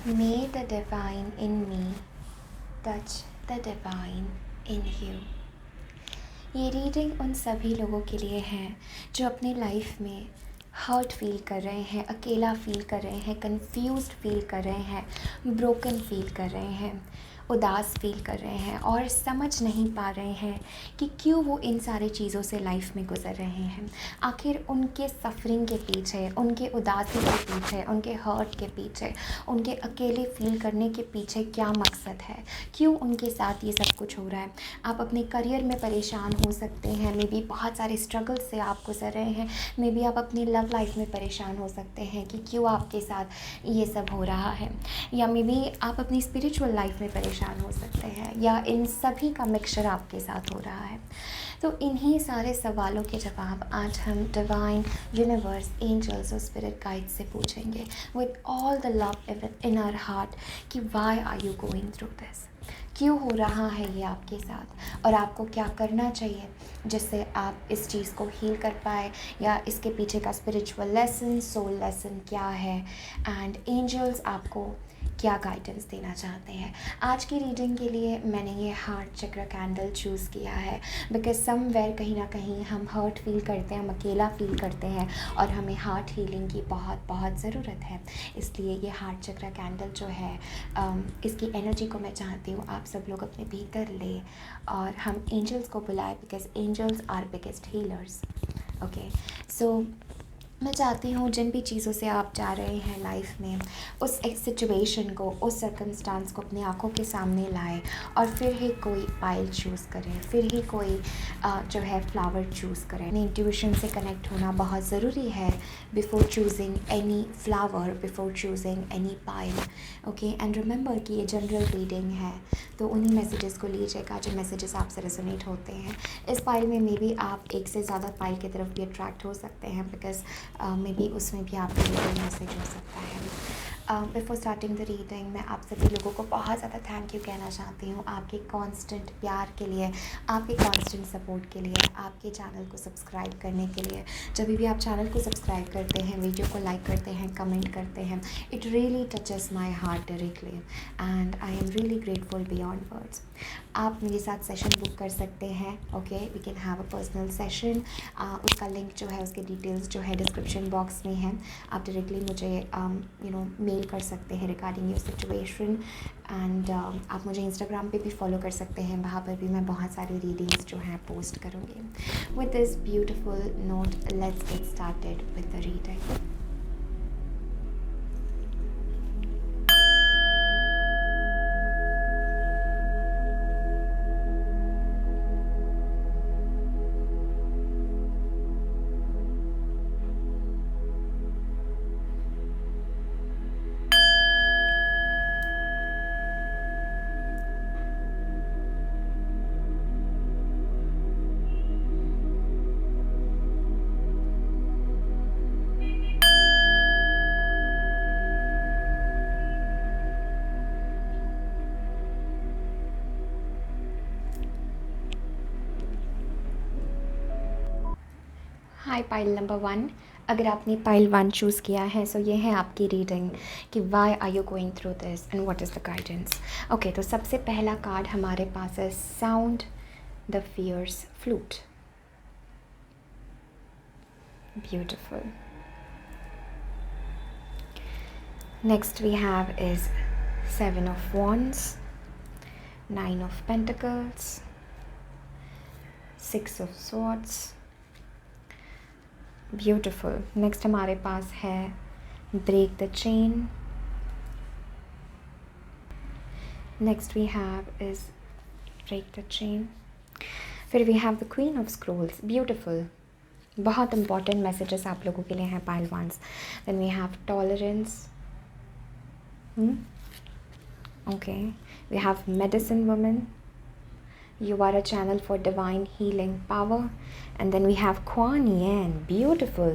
May the divine in me touch the divine in you। ये reading उन सभी लोगों के लिए है जो अपने लाइफ में हर्ट फील कर रहे हैं, अकेला फील कर रहे हैं, कंफ्यूज्ड फील कर रहे हैं, ब्रोकन फील कर रहे हैं, उदास फील कर रहे हैं और समझ नहीं पा रहे हैं कि क्यों वो इन सारी चीज़ों से लाइफ में गुज़र रहे हैं। आखिर उनके सफ़रिंग के पीछे, उनके उदासी के पीछे, उनके हर्ट के पीछे, उनके अकेले फील करने के पीछे क्या मकसद है, क्यों उनके साथ ये सब कुछ हो रहा है। आप अपने करियर में परेशान हो सकते हैं, मे बी बहुत सारे स्ट्रगल से आप गुजर रहे हैं, मे बी आप अपनी लव लाइफ में परेशान हो सकते हैं कि क्यों आपके साथ ये सब हो रहा है, या मे बी आप अपनी स्पिरिचुअल लाइफ में परेशान हो सकते हैं, या इन सभी का मिक्सचर आपके साथ हो रहा है। तो इन्हीं सारे सवालों के जवाब आज हम डिवाइन, यूनिवर्स, एंजल्स और स्पिरिट गाइड से पूछेंगे with all the love in our heart कि why are you going through this, क्यों हो रहा है ये आपके साथ और आपको क्या करना चाहिए जिससे आप इस चीज़ को हील कर पाए, या इसके पीछे का स्पिरिचुअल लेसन, सोल लेसन क्या है, एंड एंजल्स आपको क्या गाइडेंस देना चाहते हैं। आज की रीडिंग के लिए मैंने ये हार्ट चक्र कैंडल चूज़ किया है बिकॉज समवेयर कहीं ना कहीं हम हर्ट फील करते हैं, हम अकेला फील करते हैं और हमें हार्ट हीलिंग की बहुत बहुत ज़रूरत है। इसलिए ये हार्ट चक्र कैंडल जो है इसकी एनर्जी को मैं चाहती हूँ आप सब लोग अपने भीतर ले और हम एंजल्स को बुलाए because angels are biggest healers. Okay, so मैं चाहती हूँ जिन भी चीज़ों से आप जा रहे हैं लाइफ में, उस एक सिचुएशन को, उस सर्कमस्टांस को अपनी आँखों के सामने लाएं और फिर ही कोई पाइल चूज़ करें, फिर ही कोई जो है फ्लावर चूज़ करें। अपनी इंट्यूशन से कनेक्ट होना बहुत ज़रूरी है before choosing any flower, before choosing any pile. Okay, and remember कि ये जनरल रीडिंग है, तो उन्हीं मैसेजेस को लीजिएगा जो मैसेजेस आपसे रेजोनेट होते हैं। इस पाइल में मे बी आप एक से ज़्यादा पाइल की तरफ भी अट्रैक्ट हो सकते हैं बिकॉज मे बी उसमें भी आपके लिए मैसेज हो सकता है। बिफोर स्टार्टिंग द रीडिंग मैं आप सभी लोगों को बहुत ज़्यादा थैंक यू कहना चाहती हूँ आपके कांस्टेंट प्यार के लिए, आपके कांस्टेंट सपोर्ट के लिए, आपके चैनल को सब्सक्राइब करने के लिए। जब भी आप चैनल को सब्सक्राइब करते हैं, वीडियो को लाइक करते हैं, कमेंट करते हैं, it really touches my heart directly and I am really grateful beyond words. आप मेरे साथ सेशन बुक कर सकते हैं। Okay, we can have a personal session. उसका लिंक जो है, उसके डिटेल्स जो है डिस्क्रिप्शन बॉक्स में है। आप डायरेक्टली मुझे मेल कर सकते हैं रिगार्डिंग योर सिचुएशन एंड आप मुझे इंस्टाग्राम पे भी फॉलो कर सकते हैं, वहाँ पर भी मैं बहुत सारी रीडिंग्स जो हैं पोस्ट करूँगी। With this beautiful note let's get started with the reading. Hi pile number 1, अगर आपने पाइल 1 चूज़ किया है सो ये है आपकी रीडिंग कि why are you going through this and what is the guidance. Okay, तो सबसे पहला कार्ड हमारे पास है sound the fierce flute. Beautiful. Next we have is 7 of Wands, 9 of Pentacles, 6 of Swords। Beautiful. Next हमारे पास है break the chain. Next we have is break the chain. फिर we have the queen of scrolls. Beautiful, बहुत important messages आप लोगों के लिए हैं pile ones. Then we have tolerance. Okay, we have medicine woman. You are a channel for divine healing power. And then we have Kuan Yin. Beautiful.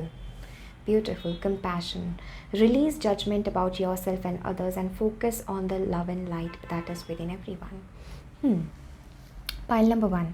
Beautiful. Compassion. Release judgment about yourself and others and focus on the love and light that is within everyone. Pile number 1.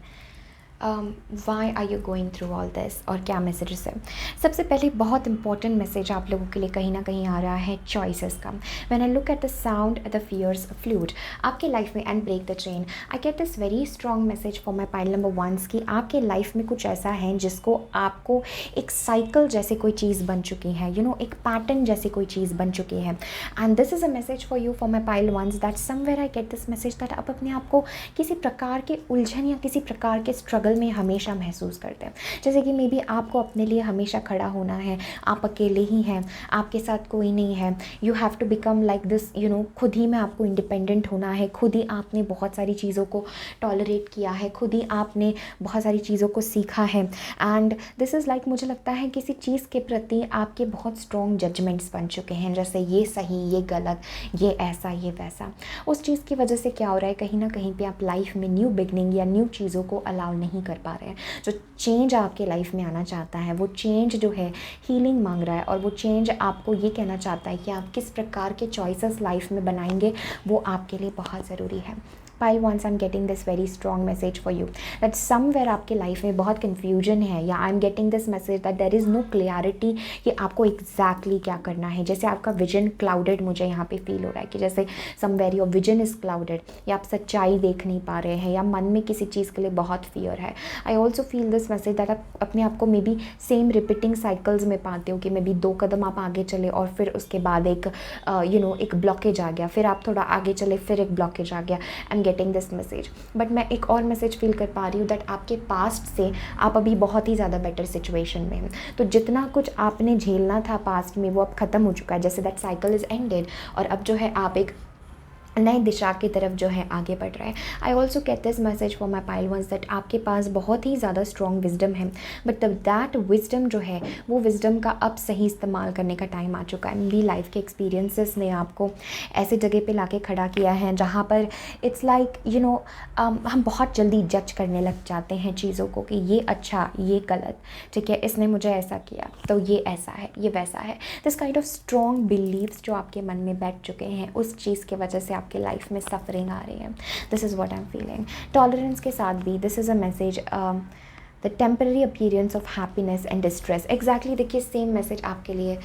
Why are you going through all this, और क्या messages है। सबसे पहले बहुत important message आप लोगों के लिए कहीं ना कहीं आ रहा है चॉइसेस का। When I look at the sound the fierce fluid आपके लाइफ में and break the chain, I get this very strong message for my pile number ones कि आपके लाइफ में कुछ ऐसा है जिसको आपको एक साइकिल जैसे कोई चीज़ बन चुकी है, यू नो, एक पैटर्न जैसी कोई चीज़ बन चुकी है। And this is a message for you for my pile ones that somewhere I get this message that आप अपने आप को किसी प्रकार के उलझन या किसी प्रकार के स्ट्रगल में हमेशा महसूस करते हैं। जैसे कि मे बी आपको अपने लिए हमेशा खड़ा होना है, आप अकेले ही हैं, आपके साथ कोई नहीं है, you have to become like this, you know, खुद ही में आपको इंडिपेंडेंट होना है, खुद ही आपने बहुत सारी चीज़ों को टॉलरेट किया है, खुद ही आपने बहुत सारी चीज़ों को सीखा है। एंड दिस इज़ लाइक, मुझे लगता है किसी चीज़ के प्रति आपके बहुत स्ट्रॉन्ग जजमेंट्स बन चुके हैं, जैसे ये सही, ये गलत, ये ऐसा, ये वैसा। उस चीज़ की वजह से क्या हो रहा है, कहीं ना कहीं पे आप लाइफ में न्यू बिगनिंग या न्यू चीज़ों को अलाउ नहीं कर पा रहे हैं। जो चेंज आपके लाइफ में आना चाहता है, वो चेंज जो है हीलिंग मांग रहा है, और वो चेंज आपको ये कहना चाहता है कि आप किस प्रकार के चॉइसेस लाइफ में बनाएंगे, वो आपके लिए बहुत ज़रूरी है। Pile ones I am getting this very strong message for you that somewhere आपके लाइफ में बहुत कन्फ्यूजन है, या I am getting this message that there is no clarity कि आपको एग्जैक्टली क्या करना है। जैसे आपका विजन क्लाउडेड मुझे यहाँ पे फील हो रहा है कि जैसे somewhere your vision is clouded, या आप सच्चाई देख नहीं पा रहे हैं, या मन में किसी चीज़ के लिए बहुत फियर है। I also feel this message that आप अपने आप को may be same repeating cycles में पाते हो कि मे बी 2 कदम आप आगे चले और फिर उसके बाद एक एक ब्लॉकेज आ गया, फिर आप थोड़ा आगे चले, फिर एक ब्लॉकेज आ गया। आई am getting this message, but मैं एक और मैसेज फील कर पा रही हूँ दैट आपके पास्ट से आप अभी बहुत ही ज़्यादा बेटर सिचुएशन में हैं। तो जितना कुछ आपने झेलना था पास्ट में वो अब ख़त्म हो चुका है, जैसे दैट साइकिल इज़ एंडेड, और अब जो है आप एक नई दिशा की तरफ जो है आगे बढ़ रहा है। I also get this message for my pile ones that आपके पास बहुत ही ज़्यादा स्ट्रॉन्ग विजडम है, बट दैट विजडम जो है वो विजडम का अब सही इस्तेमाल करने का टाइम आ चुका है। मेरी लाइफ के एक्सपीरियंसेस ने आपको ऐसे जगह पे लाके खड़ा किया है जहाँ पर इट्स लाइक हम बहुत जल्दी जज करने लग जाते हैं चीज़ों को कि ये अच्छा, ये गलत, ठीक है, इसने मुझे ऐसा किया तो ये ऐसा है, ये वैसा है। This kind of strong believes जो आपके मन में बैठ चुके हैं, उस चीज़ की वजह से आपके लाइफ में सफरिंग आ रही है। This is what I am feeling. Tolerance के साथ भी this is a message, the temporary appearance of happiness and distress. Exactly देखिए सेम मैसेज आपके लिए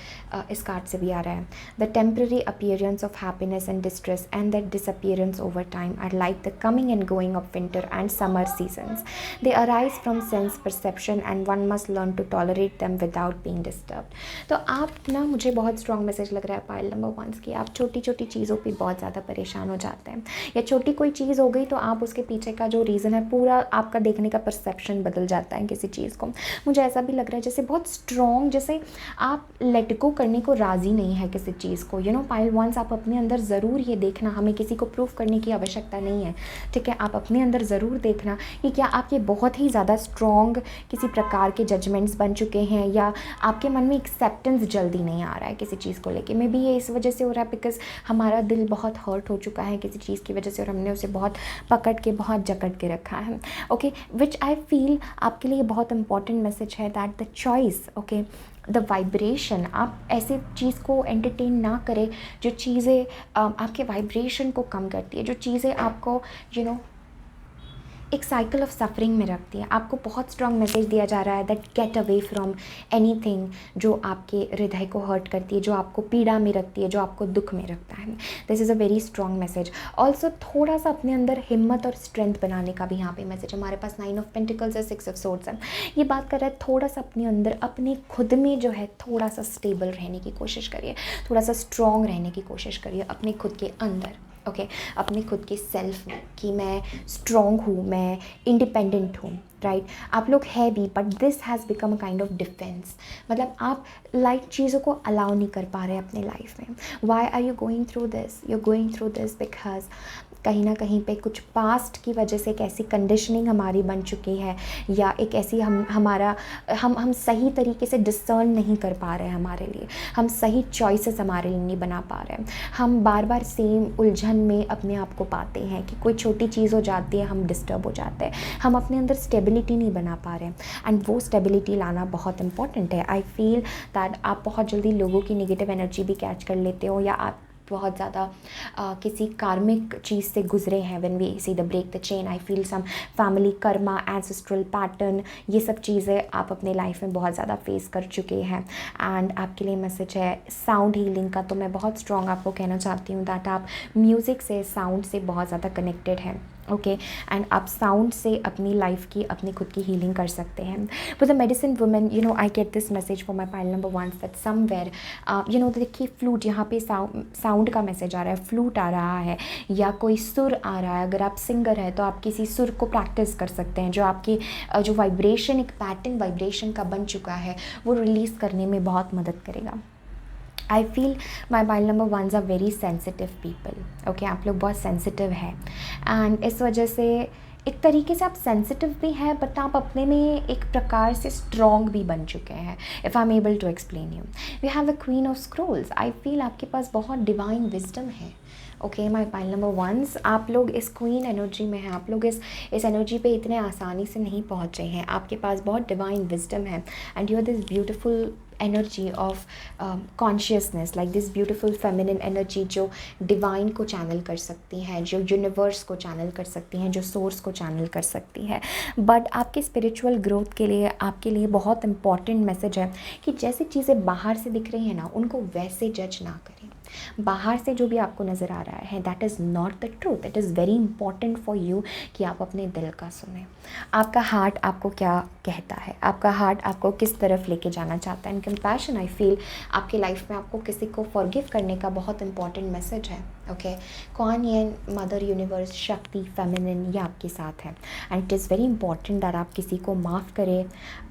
इस कार्ड से भी आ रहा है। The temporary appearance of happiness and distress and that disappearance over time are like the coming and going of winter and summer seasons. They arise from sense perception and one must learn to tolerate them without being disturbed. तो आप ना, मुझे बहुत strong message लग रहा है pile number 1 की, आप छोटी छोटी चीज़ों पर बहुत ज़्यादा परेशान हो जाते हैं, या छोटी कोई चीज़ हो गई तो आप उसके पीछे का जो रीज़न है, पूरा आपका देखने का परसेप्शन बदल जाता है किसी चीज़ को। मुझे ऐसा भी लग रहा है जैसे बहुत स्ट्रॉन्ग, जैसे आप लेट गो करने को राज़ी नहीं है किसी चीज़ को। पाइल वंस आप अपने अंदर ज़रूर ये देखना, हमें किसी को प्रूफ करने की आवश्यकता नहीं है, ठीक है, आप अपने अंदर ज़रूर देखना कि क्या आपके बहुत ही ज़्यादा स्ट्रॉन्ग किसी प्रकार के जजमेंट्स बन चुके हैं, या आपके मन में एक्सेप्टेंस जल्दी नहीं आ रहा है किसी चीज़ को लेके। मे बी ये इस वजह से हो रहा है बिकॉज हमारा दिल बहुत हर्ट हो चुका है किसी चीज़ की वजह से, और हमने उसे बहुत पकड़ के, बहुत जकड़ के रखा है। ओके, विच आई फील आपके लिए बहुत इंपॉर्टेंट मैसेज है that the choice, okay, the vibration, आप ऐसे चीज़ को एंटरटेन ना करें जो चीज़ें आपके वाइब्रेशन को कम करती है, जो चीज़ें आपको एक साइकिल ऑफ सफरिंग में रखती है। आपको बहुत स्ट्रॉन्ग मैसेज दिया जा रहा है that get away from anything जो आपके हृदय को हर्ट करती है, जो आपको पीड़ा में रखती है, जो आपको दुख में रखता है। This is a very strong message. Also थोड़ा सा अपने अंदर हिम्मत और स्ट्रेंथ बनाने का भी यहाँ पे मैसेज। हमारे पास 9 ऑफ पेंटिकल्स है, 6 ऑफ सोर्ड्स है। ये बात कर रहा है थोड़ा सा अपने अंदर, अपने खुद में जो है थोड़ा सा स्टेबल रहने की कोशिश करिए, थोड़ा सा स्ट्रॉन्ग रहने की कोशिश करिए अपने खुद के अंदर, ओके, अपने खुद के सेल्फ में, कि मैं स्ट्रॉन्ग हूँ, मैं इंडिपेंडेंट हूँ, राइट। आप लोग है भी, but this has become a kind of defence. मतलब आप लाइट चीज़ों को अलाउ नहीं कर पा रहे अपने लाइफ में। Why are you going through this? You going through this because कहीं ना कहीं पे कुछ पास्ट की वजह से एक ऐसी कंडीशनिंग हमारी बन चुकी है, या एक ऐसी हम सही तरीके से डिसर्न नहीं कर पा रहे हैं हमारे लिए, हम सही चॉइसेस हमारे लिए नहीं बना पा रहे हैं। हम बार बार सेम उलझन में अपने आप को पाते हैं कि कोई छोटी चीज़ हो जाती है हम डिस्टर्ब हो जाते हैं, हम अपने अंदर स्टेबिलिटी नहीं बना पा रहे हैं। एंड वो स्टेबिलिटी लाना बहुत इंपॉर्टेंट है। आई फील दैट आप बहुत जल्दी लोगों की नेगेटिव एनर्जी भी कैच कर लेते हो, या आप बहुत ज़्यादा किसी कार्मिक चीज़ से गुजरे हैं। When we see the break the chain, I feel some family karma, ancestral pattern, ये सब चीज़ें आप अपने लाइफ में बहुत ज़्यादा फेस कर चुके हैं। एंड आपके लिए मैसेज है साउंड हीलिंग का। तो मैं बहुत स्ट्रॉन्ग आपको कहना चाहती हूँ दैट आप म्यूज़िक से, साउंड से बहुत ज़्यादा कनेक्टेड हैं। ओके, एंड आप साउंड से अपनी लाइफ की, अपनी खुद की हीलिंग कर सकते हैं। For the medicine women, you know, I get this message for my pile number 1 that somewhere, you know, देखिए फ्लूट, यहाँ पे साउंड का मैसेज आ रहा है, फ्लूट आ रहा है या कोई सुर आ रहा है। अगर आप सिंगर हैं तो आप किसी सुर को प्रैक्टिस कर सकते हैं, जो आपकी जो वाइब्रेशन, एक पैटर्न वाइब्रेशन का बन चुका है, वो रिलीज़ करने में बहुत मदद करेगा। I feel my pile number 1 are very sensitive people. Okay, आप लोग बहुत सेंसिटिव हैं एंड इस वजह से एक तरीके से आप सेंसिटिव भी हैं, बट आप अपने में एक प्रकार से स्ट्रॉन्ग भी बन चुके हैं। If I am able to explain you, we have a queen of scrolls. I feel आपके पास बहुत डिवाइन विजडम है। ओके, माई पाइल नंबर 1, आप लोग इस क्वीन एनर्जी में हैं। आप लोग इस एनर्जी पे इतने आसानी से नहीं पहुँचे हैं। आपके पास बहुत डिवाइन विजडम है and you are this beautiful energy of consciousness, like this beautiful feminine energy जो डिवाइन को चैनल कर सकती हैं, जो यूनिवर्स को चैनल कर सकती हैं, जो सोर्स को चैनल कर सकती है। बट आपके स्पिरिचुअल ग्रोथ के लिए, आपके लिए बहुत इंपॉर्टेंट मैसेज है कि जैसी चीज़ें बाहर से दिख रही हैं ना, उनको वैसे जज ना करें। बाहर से जो भी आपको नज़र आ रहा है, that is not the truth. It is very important for you कि आप अपने दिल का सुने। आपका हार्ट आपको क्या कहता है, आपका हार्ट आपको किस तरफ लेके जाना चाहता है। एंड कंपैशन, आई फील आपकी लाइफ में आपको किसी को फॉरगिव करने का बहुत इंपॉर्टेंट मैसेज है। ओके, कौन ये मदर यूनिवर्स, शक्ति, फेमिनिन, ये आपके साथ है and it is very important that आप किसी को माफ़ करें,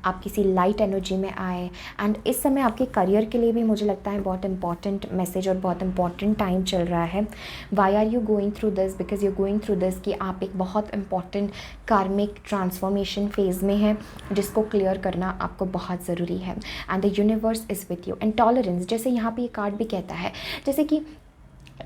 आप किसी लाइट एनर्जी में आए। एंड इस समय आपके करियर के लिए भी मुझे लगता है बहुत इंपॉर्टेंट मैसेज और बहुत इंपॉर्टेंट टाइम चल रहा है। Why are you going through this? Because you going through this कि आप एक बहुत इंपॉर्टेंट कार्मिक ट्रांसफॉर्मेशन फेज़ में हैं, जिसको क्लियर करना आपको बहुत ज़रूरी है। And the universe is with you. And tolerance, जैसे यहाँ पे ये कार्ड भी कहता है, जैसे कि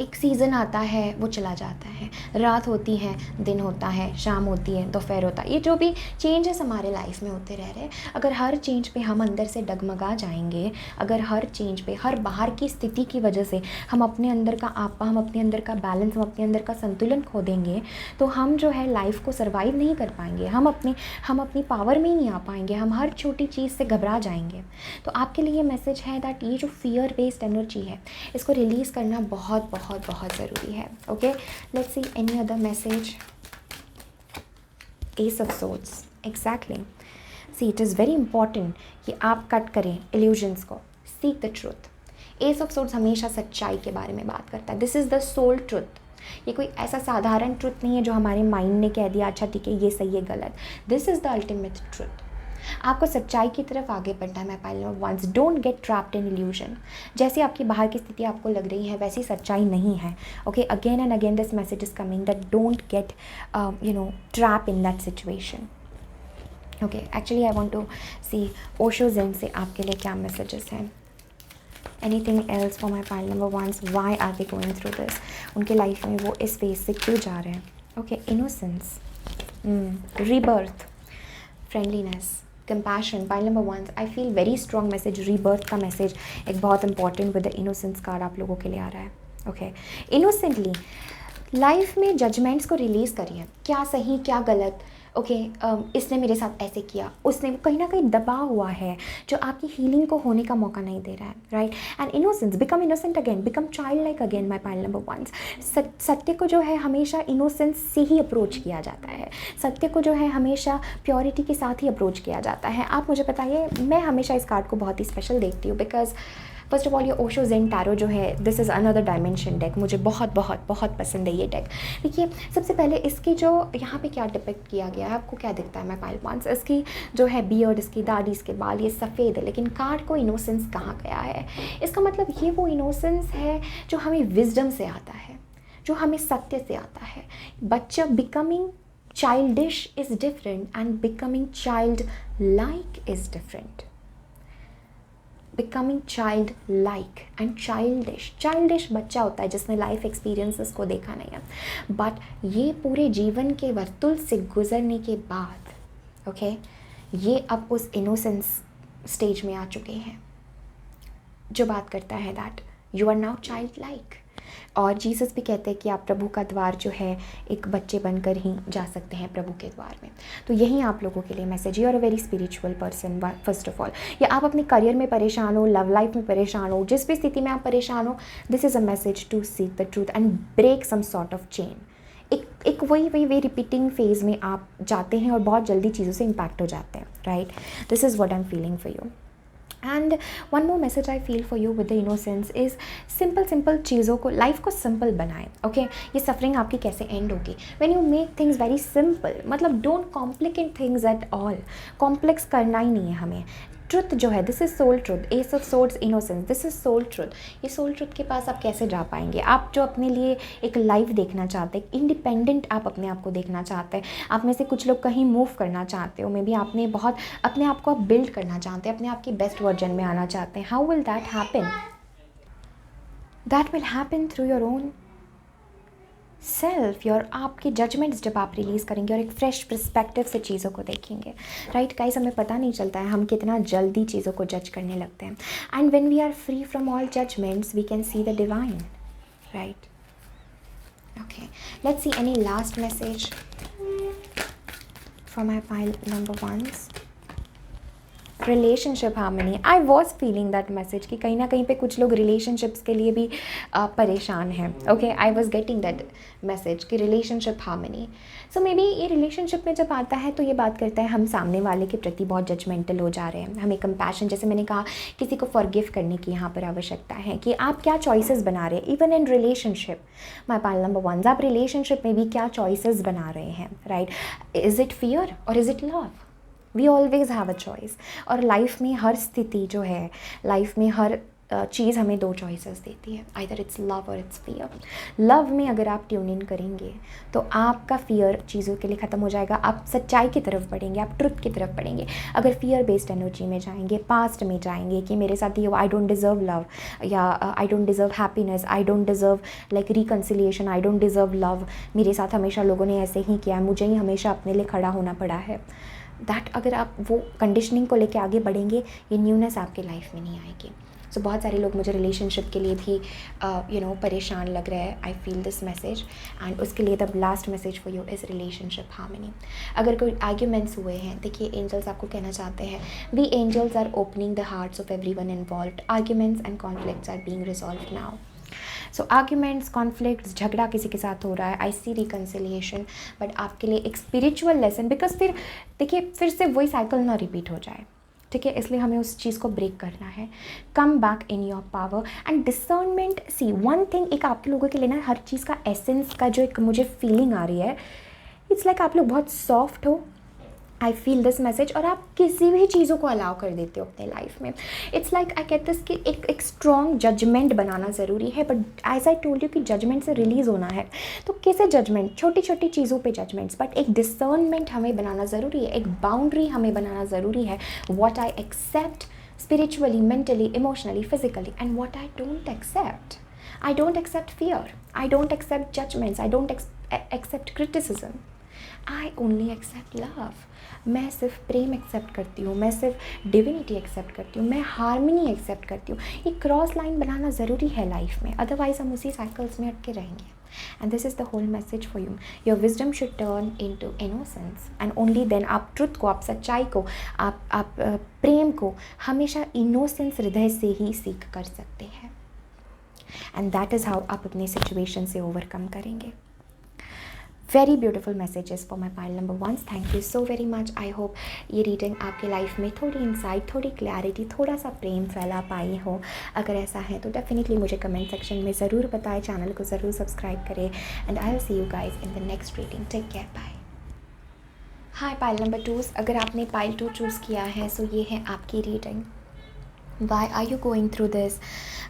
एक सीज़न आता है, वो चला जाता है, रात होती है, दिन होता है, शाम होती है, दोपहर होता है। ये जो भी चेंजेस हमारे लाइफ में होते रह रहे हैं, अगर हर चेंज पे हम अंदर से डगमगा जाएंगे, अगर हर चेंज पे, हर बाहर की स्थिति की वजह से हम अपने अंदर का आपा, हम अपने अंदर का बैलेंस, हम अपने अंदर का संतुलन खो देंगे, तो हम जो है लाइफ को सर्वाइव नहीं कर पाएंगे। हम अपनी पावर में ही नहीं आ पाएंगे। हम हर छोटी चीज़ से घबरा जाएंगे। तो आपके लिए मैसेज है दैट ये जो फियर बेस्ड एनर्जी है, इसको रिलीज़ करना बहुत बहुत बहुत ज़रूरी है। Okay, let's see any other message. Ace of swords, exactly. See, it is very important कि आप कट करें इल्यूजन्स को, seek the truth. Ace of swords हमेशा सच्चाई के बारे में बात करता है। This is the soul truth. ये कोई ऐसा साधारण ट्रुथ नहीं है जो हमारे माइंड ने कह दिया अच्छा ठीक है ये सही है गलत। This is the ultimate truth. आपको सच्चाई की तरफ आगे बढ़ना है। मैं pile number 1, don't get trapped in illusion. जैसे आपकी बाहर की स्थिति आपको लग रही है वैसी सच्चाई नहीं है। Okay, again and again this message is coming that don't get trap in that situation. Okay, actually I want to see Osho Zen से आपके लिए क्या मैसेजेस हैं। Anything else for my pile number 1, why are they going through this? उनके life में वो इस phase से क्यों जा रहे हैं? Okay, innocence, rebirth, friendliness, compassion. Pile number 1, I feel very strong message, rebirth का मैसेज एक बहुत important with the innocence card आप लोगों के लिए आ रहा है। ओके, इनोसेंटली लाइफ में जजमेंट्स को रिलीज़ करिए, क्या सही क्या गलत। ओके, इसने मेरे साथ ऐसे किया, उसने, कहीं ना कहीं दबा हुआ है जो आपकी हीलिंग को होने का मौका नहीं दे रहा है। Right, and innocence, become innocent again, become child like again. My pile number 1, सत्य को जो है हमेशा इनोसेंस से ही अप्रोच किया जाता है। सत्य को जो है हमेशा प्योरिटी के साथ ही अप्रोच किया जाता है। आप मुझे बताइए, मैं हमेशा इस कार्ड को बहुत ही स्पेशल देखती हूँ बिकॉज फर्स्ट ऑफ ऑल ये ओशो ज़ेन टैरो जो है, this is another dimension deck. मुझे बहुत बहुत बहुत पसंद है ये डेक। देखिए, सबसे पहले इसकी जो यहाँ पे क्या डिपिक्ट किया गया है, आपको क्या दिखता है? मैं पाइल 1, इसकी जो है बियर्ड, इसकी दाढ़ी, इसके बाल, ये सफ़ेद है, लेकिन कार्ड को इनोसेंस कहा गया है। इसका मतलब ये वो इनोसेंस है जो हमें विजडम से आता है, जो हमें सत्य से आता है। बच्चा becoming childish is different and becoming child like is different. Becoming child like and childish बच्चा होता है जिसने लाइफ एक्सपीरियंसेस को देखा नहीं है, बट ये पूरे जीवन के वर्तुल से गुजरने के बाद ओके ये अब उस इनोसेंस स्टेज में आ चुके हैं जो बात करता है that you are now child like. और जीसस भी कहते हैं कि आप प्रभु का द्वार जो है एक बच्चे बनकर ही जा सकते हैं प्रभु के द्वार में। तो यही आप लोगों के लिए message. You are a very spiritual person first of all, या आप अपने करियर में परेशान हो, लव लाइफ में परेशान हो, जिस भी स्थिति में आप परेशान हो, this is a message to seek the truth and break some sort of chain. एक वही रिपीटिंग फेज में आप जाते हैं और बहुत जल्दी चीज़ों से इम्पैक्ट हो जाते हैं, right. This is what I am feeling for you. And one more message I feel for you with the innocence is simple चीज़ों को, लाइफ को सिंपल बनाएं। ओके, ये सफरिंग आपकी कैसे एंड होगी when you make things very simple. मतलब don't complicate things at all, complex करना ही नहीं है हमें। ट्रुथ जो है, this is soul truth, ace of swords innocence, this is soul truth. ये सोल ट्रुथ के पास आप कैसे जा पाएंगे? आप जो अपने लिए एक लाइफ देखना चाहते हैं, इंडिपेंडेंट आप अपने आप को देखना चाहते हैं, आप में से कुछ लोग कहीं मूव करना चाहते हो, मे बी आपने बहुत अपने आप को आप बिल्ड करना चाहते हैं, अपने आप की बेस्ट वर्जन में आना चाहते हैं। How will that happen? That will happen through your own self, your आपके जजमेंट्स जब आप रिलीज़ करेंगे और एक फ्रेश पर्सपेक्टिव से चीज़ों को देखेंगे, राइट गाइस। हमें पता नहीं चलता है हम कितना जल्दी चीज़ों को जज करने लगते हैं। And when we are free from all judgements we can see the divine, right. Okay, let's see any last message from my pile number ones. Relationship harmony, I was feeling that message कि कहीं ना कहीं पे कुछ लोग relationships के लिए भी परेशान हैं। Okay, I was getting that message कि relationship harmony. So maybe ये रिलेशनशिप में जब आता है तो ये बात करता है हम सामने वाले के प्रति बहुत जजमेंटल हो जा रहे हैं, हमें कंपैशन, जैसे मैंने कहा, किसी को फॉरगिव करने की यहाँ पर आवश्यकता है कि आप क्या चॉइसेस बना रहे हैं। Even in relationship, my pile number one, आप रिलेशनशिप में भी क्या चॉइसेस बना रहे हैं, राइट। इज़ इट फियर और is it love? We always have a choice. और लाइफ में हर स्थिति जो है, लाइफ में हर चीज़ हमें दो चॉइसेस देती है, आइदर इट्स लव और इट्स फियर। लव में अगर आप ट्यून इन करेंगे तो आपका फियर चीज़ों के लिए ख़त्म हो जाएगा, आप सच्चाई की तरफ बढ़ेंगे, आप ट्रुथ की तरफ बढ़ेंगे। अगर फियर बेस्ड एनर्जी में जाएंगे, पास्ट में जाएंगे कि मेरे साथ ये, आई डोंट डिज़र्व लव, या I don't deserve happiness, I don't deserve like reconciliation, I don't deserve love, मेरे साथ हमेशा लोगों ने ऐसे ही किया है, मुझे ही हमेशा अपने लिए खड़ा होना पड़ा है, दैट अगर आप वो कंडीशनिंग को लेके आगे बढ़ेंगे, ये न्यूनेस आपके लाइफ में नहीं आएगी। सो बहुत सारे लोग मुझे रिलेशनशिप के लिए भी परेशान लग रहा है। आई फील दिस मैसेज एंड उसके लिए the last message for you is relationship harmony. अगर कोई आर्ग्यूमेंट्स हुए हैं, देखिए एंजल्स आपको कहना चाहते हैं, we angels are opening the hearts of everyone involved, arguments and conflicts are being resolved now. So arguments, conflicts, झगड़ा किसी के साथ हो रहा है, आई सी रिकन्सिलिएशन, बट आपके लिए एक स्पिरिचुअल लेसन, बिकॉज फिर देखिए फिर से वही साइकिल ना रिपीट हो जाए, ठीक है, इसलिए हमें उस चीज़ को ब्रेक करना है। Come back in your power and discernment. See one thing, एक आपके लोगों के लिए ना हर चीज़ का एसेंस का जो एक मुझे फीलिंग आ रही है, इट्स लाइक आप लोग बहुत सॉफ्ट हो, आई फील दिस मैसेज, और आप किसी भी चीज़ों को अलाउ कर देते हो अपने लाइफ में। इट्स लाइक आई कहते हैं कि एक स्ट्रॉन्ग जजमेंट बनाना ज़रूरी है, but as I told you कि जजमेंट से रिलीज़ होना है, तो कैसे जजमेंट, छोटी छोटी चीज़ों पे जजमेंट्स, बट एक डिसर्नमेंट हमें बनाना ज़रूरी है, एक बाउंड्री हमें बनाना ज़रूरी है, what I accept spiritually, mentally, emotionally, physically, and what I don't accept. I don't accept fear. I don't accept judgments. I don't accept criticism. I only accept love. मैं सिर्फ प्रेम एक्सेप्ट करती हूँ, मैं सिर्फ डिविनिटी एक्सेप्ट करती हूँ, मैं harmony accept करती हूँ। ये क्रॉस लाइन बनाना ज़रूरी है लाइफ में, अदरवाइज हम उसी साइकिल्स में अटके रहेंगे। And this is the whole message for you. Your wisdom should turn into innocence and only then आप ट्रुथ को, आप सच्चाई को, आप प्रेम को हमेशा इनोसेंस हृदय से ही सीख कर सकते हैं। एंड दैट इज़ हाउ आप अपने सिचुएशन से ओवरकम करेंगे। Very beautiful messages for my pile number ones. Thank you so very much. I hope ये रीडिंग आपके लाइफ में थोड़ी इंसाइट, थोड़ी क्लैरिटी, थोड़ा सा प्रेम फैला पाई हो। अगर ऐसा है तो डेफिनेटली मुझे कमेंट सेक्शन में ज़रूर बताएं, चैनल को ज़रूर सब्सक्राइब करें and I will see you guys in the next reading. Take care, bye. Hi pile number 2, अगर आपने पाइल 2 चूज़ किया है सो ये है आपकी reading. Why are you going through this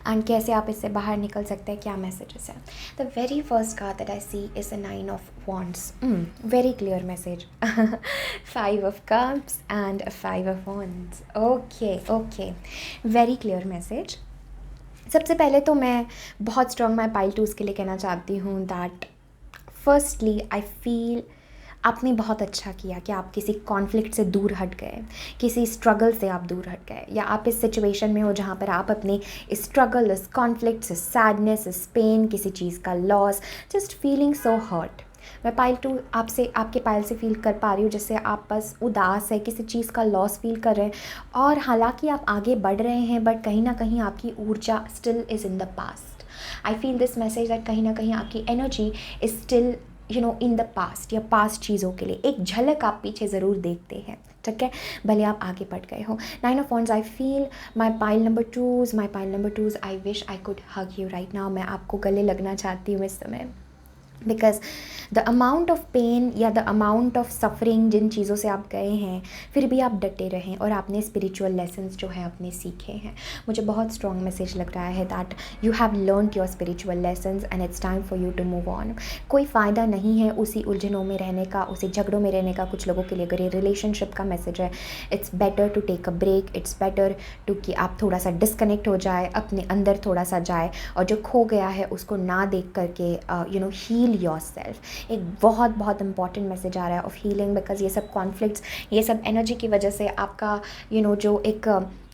and कैसे आप इससे बाहर निकल सकते हैं, क्या मैसेजेस है। The very first card that I see is a 9 of wands. Very clear message. 5 of cups and 5 of wands. Okay, very clear message. सबसे पहले तो मैं बहुत स्ट्रॉन्ग माई पाइल 2 के लिए कहना चाहती हूँ दैट फर्स्टली आई फील आपने बहुत अच्छा किया कि आप किसी कॉन्फ्लिक्ट से दूर हट गए, किसी स्ट्रगल से आप दूर हट गए, या आप इस सिचुएशन में हो जहाँ पर आप अपने स्ट्रगल, इस कॉन्फ्लिक्ट, इस सैडनेस, इस पेन, किसी चीज़ का loss, just feeling so hurt. मैं पायल 2 आपसे, आपके पायल से फील कर पा रही हूँ जैसे आप बस उदास है, किसी चीज़ का लॉस फील कर रहे हैं, और हालांकि आप आगे बढ़ रहे हैं बट कहीं ना कहीं आपकी ऊर्जा still is in the past. I feel this message that कहीं ना कहीं आपकी energy is still in the past, या पास्ट चीज़ों के लिए एक झलक आप पीछे ज़रूर देखते हैं, ठीक है, भले आप आगे बढ़ गए हो। 9 of wands, I feel my pile number 2s, I wish I could hug you right now. मैं आपको गले लगना चाहती हूँ इस समय, because the amount of pain या द अमाउंट ऑफ सफरिंग जिन चीज़ों से आप गए हैं, फिर भी आप डटे रहें और आपने स्पिरिचुअल लेसन्स जो है अपने सीखे हैं। मुझे बहुत स्ट्रॉन्ग मैसेज लग रहा है that you have learned your spiritual lessons and it's time for you to move on. कोई फ़ायदा नहीं है उसी उलझनों में रहने का, उसी झगड़ों में रहने का। कुछ लोगों के लिए अगर ये रिलेशनशिप का मैसेज है, it's better to take a break, it's better to कि आप थोड़ा सा डिस्कनेक्ट हो जाए, अपने अंदर थोड़ा सा जाए, और जो खो गया है उसको ना देख करके हील योर सेल्फ। एक बहुत बहुत इंपॉर्टेंट मैसेज आ रहा है ऑफ हीलिंग, बिकॉज ये सब कॉन्फ्लिक्ट्स, ये सब एनर्जी की वजह से आपका जो एक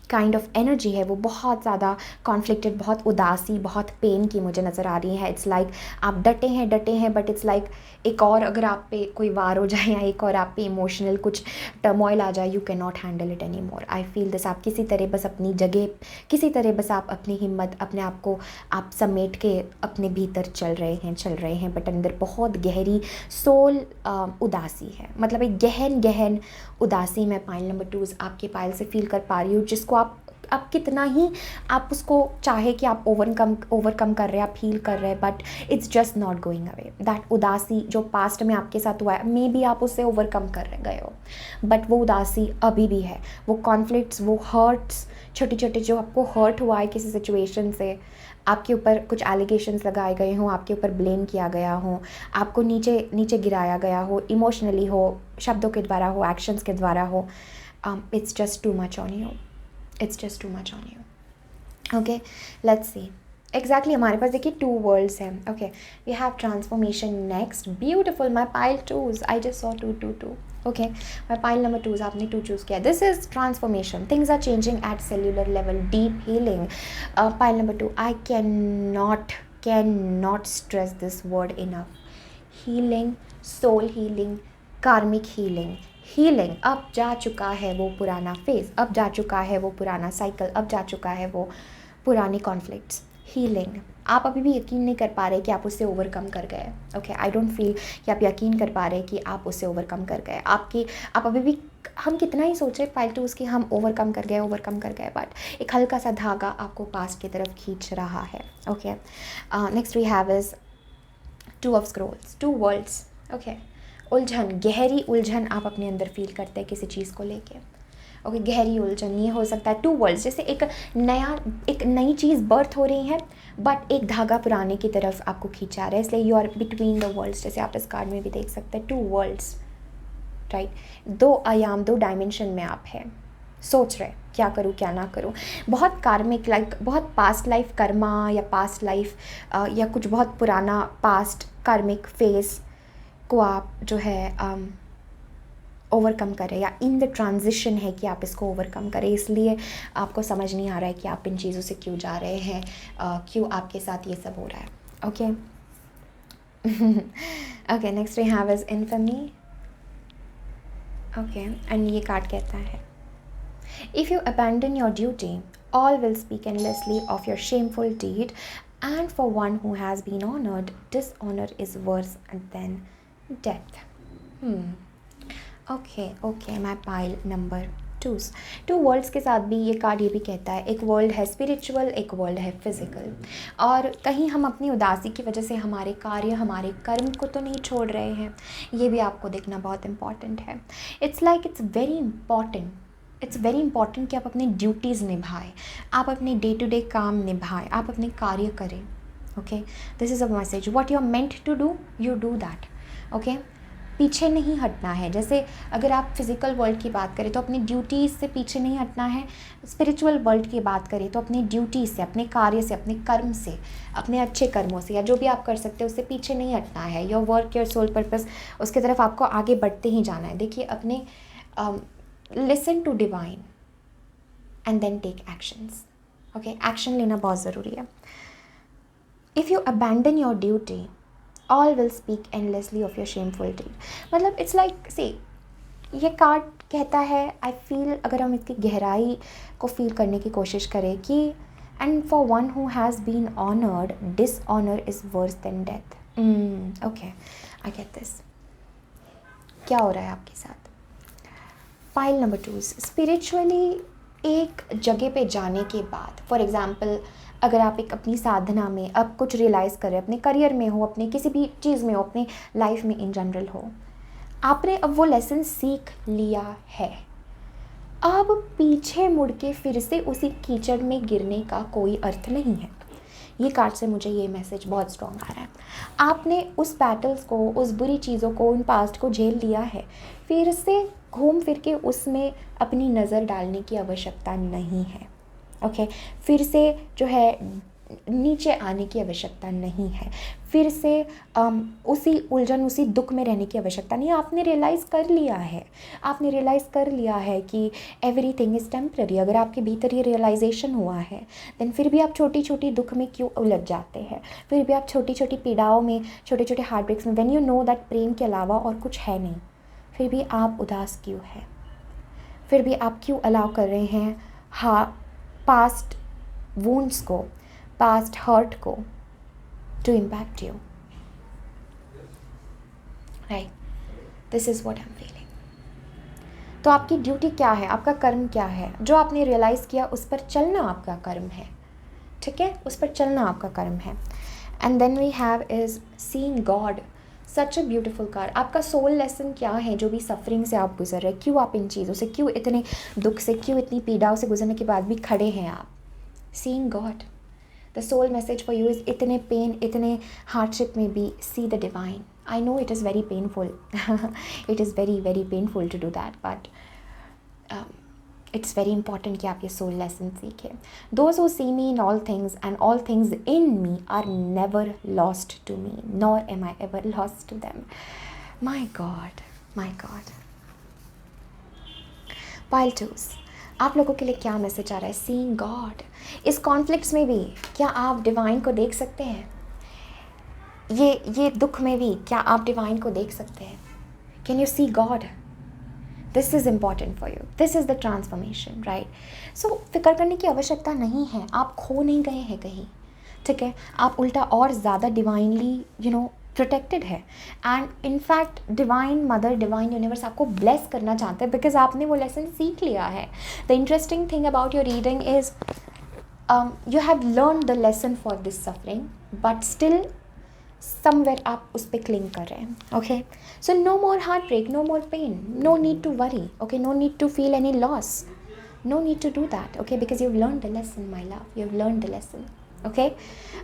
काइंड ऑफ एनर्जी है वो बहुत ज़्यादा कॉन्फ्लिक्टेड, बहुत उदासी, बहुत पेन की मुझे नज़र आ रही है। इट्स लाइक आप डटे हैं बट इट्स लाइक एक और अगर आप पे कोई वार हो जाए या एक और आप पे इमोशनल कुछ टर्मोइल आ जाए, you can not handle it any more. I feel this, आप किसी तरह बस अपनी जगह, किसी तरह बस आप अपनी हिम्मत, अपने आप को आप समेट के अपने भीतर चल रहे हैं, बट अंदर बहुत गहरी सोल उदासी है, मतलब एक गहन उदासी मैं पाइल नंबर 2 आपके पाइल से फील कर पा रही हूँ, जिसको आप कितना ही आप उसको चाहे कि आप ओवरकम कर रहे हैं, आप हील कर रहे हैं, but it's just not going away. That उदासी जो पास्ट में आपके साथ हुआ है, मे बी आप उससे ओवरकम कर गए हो, बट वो उदासी अभी भी है। वो कॉन्फ्लिक्ट्स, वो हर्ट्स, छोटे छोटे जो आपको हर्ट हुआ है किसी सिचुएशन से, आपके ऊपर कुछ एलिगेशंस लगाए गए हों, आपके ऊपर ब्लेम किया गया हो, आपको नीचे गिराया गया हो, इमोशनली हो, शब्दों के द्वारा हो, एक्शंस के द्वारा हो, it's just too much on you, it's just too much on you. Okay, let's see exactly हमारे पास देखिए 2 वर्ल्ड्स हैं। Okay, we have transformation next, beautiful, my pile 2s, I just saw 2 okay, my pile number 2s, आपने 2 choose किया। This is transformation, things are changing at cellular level, deep healing. Pile number 2, I can not stress this word enough. Healing, soul healing, कार्मिक healing, अब जा चुका है वो पुराना phase, अब जा चुका है वो पुराना साइकिल, अब जा चुका है वो पुरानी कॉन्फ्लिक्ट्स। हीलिंग, आप अभी भी यकीन नहीं कर पा रहे कि आप उससे ओवरकम कर गए। ओके, आई डोंट फील कि आप यकीन कर पा रहे कि आप उससे ओवरकम कर गए। आप अभी भी, हम कितना ही सोचे पाइल 2 उसकी हम ओवरकम कर गए, बट एक हल्का सा धागा आपको पास्ट की तरफ खींच रहा है। Okay, next we have is 2 of scrolls, 2 worlds. Okay, उलझन, गहरी उलझन आप अपने अंदर फील करते हैं किसी चीज़ को लेके। ओके, गहरी उलझन, ये हो सकता है 2 वर्ल्ड्स, जैसे एक नई चीज़ बर्थ हो रही है, बट एक धागा पुराने की तरफ आपको खींचा रहा है, इसलिए you are between the worlds, जैसे आप इस कार्ड में भी देख सकते हैं 2 वर्ल्ड्स, राइट। 2 आयाम, 2 डायमेंशन में आप हैं, सोच रहे क्या करूँ क्या ना करूँ। बहुत कार्मिक, लाइक बहुत पास्ट लाइफ कर्मा, या पास्ट लाइफ या कुछ बहुत पुराना पास्ट कार्मिक फेस को आप जो है ओवरकम करें, या इन द ट्रांजिशन है कि आप इसको ओवरकम करें, इसलिए आपको समझ नहीं आ रहा है कि आप इन चीज़ों से क्यों जा रहे हैं, क्यों आपके साथ ये सब हो रहा है। Okay, okay, next we have is infamy. Okay, and ये कार्ड कहता है, if you abandon your duty, all will speak endlessly of your shameful deed, and for one who has been honored, dishonor is worse than death. Okay, my pile number 2s. 2 world's के साथ भी ये card ये भी कहता है, एक world है स्पिरिचुअल, एक वर्ल्ड है फिजिकल, और कहीं हम अपनी उदासी की वजह से हमारे कार्य, हमारे कर्म को तो नहीं छोड़ रहे हैं, ये भी आपको देखना बहुत इंपॉर्टेंट है। इट्स वेरी इंपॉर्टेंट कि आप अपनी ड्यूटीज़ निभाएं, आप अपने डे टू डे काम निभाएं, आप अपने कार्य करें। Okay, this is a message, what you are meant to do, you do that. Okay, पीछे नहीं हटना है। जैसे अगर आप फिज़िकल वर्ल्ड की बात करें तो अपनी ड्यूटीज़ से पीछे नहीं हटना है, स्पिरिचुअल वर्ल्ड की बात करें तो अपनी ड्यूटी से, अपने कार्य से, अपने कर्म से, अपने अच्छे कर्मों से, या जो भी आप कर सकते हो उससे पीछे नहीं हटना है। Your work, your soul purpose, उसकी तरफ आपको आगे बढ़ते ही जाना है। देखिए अपने listen to divine and then take actions. Okay, action लेना बहुत ज़रूरी है। If you abandon your duty, all will speak endlessly of your shameful deed. मतलब इट्स लाइक सी, ये कार्ड कहता है, आई फील, अगर हम इसकी गहराई को फील करने की कोशिश करें कि and for one who has been honoured, dishonour is worse than death. Okay, I get this. क्या हो रहा है आपके साथ? फाइल नंबर 2, स्पिरिचुअली एक जगह पे जाने के बाद, फॉर एग्ज़ाम्पल अगर आप एक अपनी साधना में अब कुछ रियलाइज़ करें, अपने करियर में हो, अपने किसी भी चीज़ में हो, अपनी लाइफ में इन जनरल हो, आपने अब वो लेसन सीख लिया है। अब पीछे मुड़ के फिर से उसी कीचड़ में गिरने का कोई अर्थ नहीं है। ये कार्ड से मुझे ये मैसेज बहुत स्ट्रॉन्ग आ रहा है। आपने उस बैटल्स को, उस बुरी चीज़ों को, उन पास्ट को झेल लिया है, फिर से घूम फिर के उसमें अपनी नज़र डालने की आवश्यकता नहीं है। ओके, फिर से जो है नीचे आने की आवश्यकता नहीं है, फिर से उसी उलझन, उसी दुख में रहने की आवश्यकता नहीं है। आपने रियलाइज़ कर लिया है, आपने रियलाइज़ कर लिया है कि एवरीथिंग इज़ टेम्पररी। अगर आपके भीतर ये रियलाइजेशन हुआ है, देन फिर भी आप छोटी छोटी दुख में क्यों उलझ जाते हैं? फिर भी आप छोटी छोटी पीड़ाओं में, छोटे छोटे हार्ट ब्रेक्स में, व्हेन यू नो दैट प्रेम के अलावा और कुछ है नहीं, फिर भी आप उदास क्यों हैं? फिर भी आप क्यों अलाउ कर रहे हैं पास्ट वुंड्स को, पास्ट हर्ट को to impact you? Right, this is what I am feeling. तो आपकी ड्यूटी क्या है? आपका कर्म क्या है? जो आपने रियलाइज़ किया उस पर चलना आपका कर्म है, ठीक है? उस पर चलना आपका कर्म है। And then we have is seeing God, such a beautiful card. आपका सोल लेसन क्या है? जो भी सफरिंग से आप गुजर रहे हैं, क्यों आप इन चीज़ों से, क्यों इतने दुख से, क्यों इतनी पीड़ाओं से गुजरने के बाद भी खड़े हैं आप? Seeing God, the soul message for you is, इतने पेन, इतने हार्डशिप में भी see the divine. I know it is very painful, it is very very painful to do that, but it's very important कि आप ये soul lesson सीखें। Those who see me in all things and all things in me are never lost to me, nor am I ever lost to them. My God, my God. Pile टूस, आप लोगों के लिए क्या message आ रहा है? Seeing God. इस conflicts में भी क्या आप डिवाइन को देख सकते हैं? ये दुख में भी क्या आप डिवाइन को देख सकते हैं? Can you see God? This is important for you, this is the transformation, right? So फिक्र करने की आवश्यकता नहीं है, आप खो नहीं गए हैं कहीं, ठीक है? आप उल्टा और ज़्यादा डिवाइनली प्रोटेक्टेड है। And in fact divine mother, divine universe आपको ब्लेस करना चाहते हैं बिकॉज आपने वो लेसन सीख लिया है। The interesting thing about your reading is you have learned the lesson for this suffering, but still somewhere आप उस पर क्लिंग कर रहे हैं। Okay, so no more heart break, no more pain, no need to worry, okay, no need to feel any loss, no need to do that, okay, because you have learn the lesson my love, you have learn the lesson. Okay,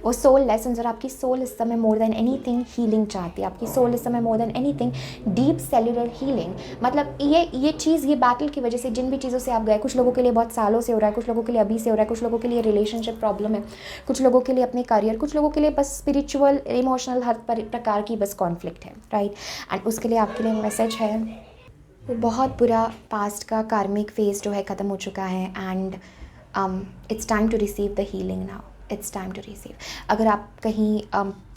वो soul lesson, और आपकी soul इस समय more than anything healing चाहती है। आपकी soul इस समय more than anything deep cellular healing. मतलब ये चीज़, ये बैटल की वजह से जिन भी चीज़ों से आप गए, कुछ लोगों के लिए बहुत सालों से हो रहा है, कुछ लोगों के लिए अभी से हो रहा है, कुछ लोगों के लिए रिलेशनशिप प्रॉब्लम है, कुछ लोगों के लिए अपने करियर, कुछ लोगों के लिए बस स्पिरिचुअल, इमोशनल, हर प्रकार की बस कॉन्फ्लिक्ट है, राइट? एंड उसके लिए आपके लिए मैसेज है, वो बहुत बुरा पास्ट का कार्मिक फेज जो है ख़त्म हो चुका है and it's time to receive the healing now, it's time to receive. अगर आप कहीं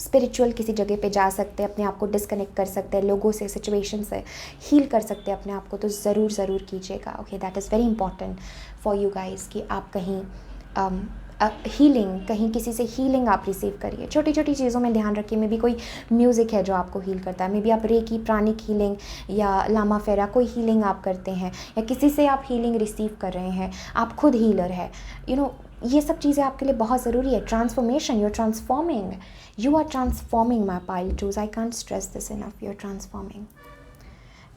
स्पिरिचुअल किसी जगह पे जा सकते हैं, अपने आप को डिस्कनेक्ट कर सकते हैं लोगों से, सिचुएशन से, हील कर सकते हैं अपने आप को, तो ज़रूर कीजिएगा। Okay, that is very important for you guys कि आप कहीं हीलिंग, कहीं किसी से हीलिंग आप रिसीव करिए। छोटी छोटी चीज़ों में ध्यान रखिए। मे बी कोई म्यूज़िक है जो आपको हील करता है, मे बी आप रेकी, प्राणिक हीलिंग या लामा फेरा, कोई हीलिंग आप करते हैं, या किसी से आप हीलिंग रिसीव कर रहे हैं, आप खुद हीलर है, ये सब चीज़ें आपके लिए बहुत ज़रूरी है। Transformation, you are transforming, you are transforming my pile twos, I can't stress this enough, you are transforming.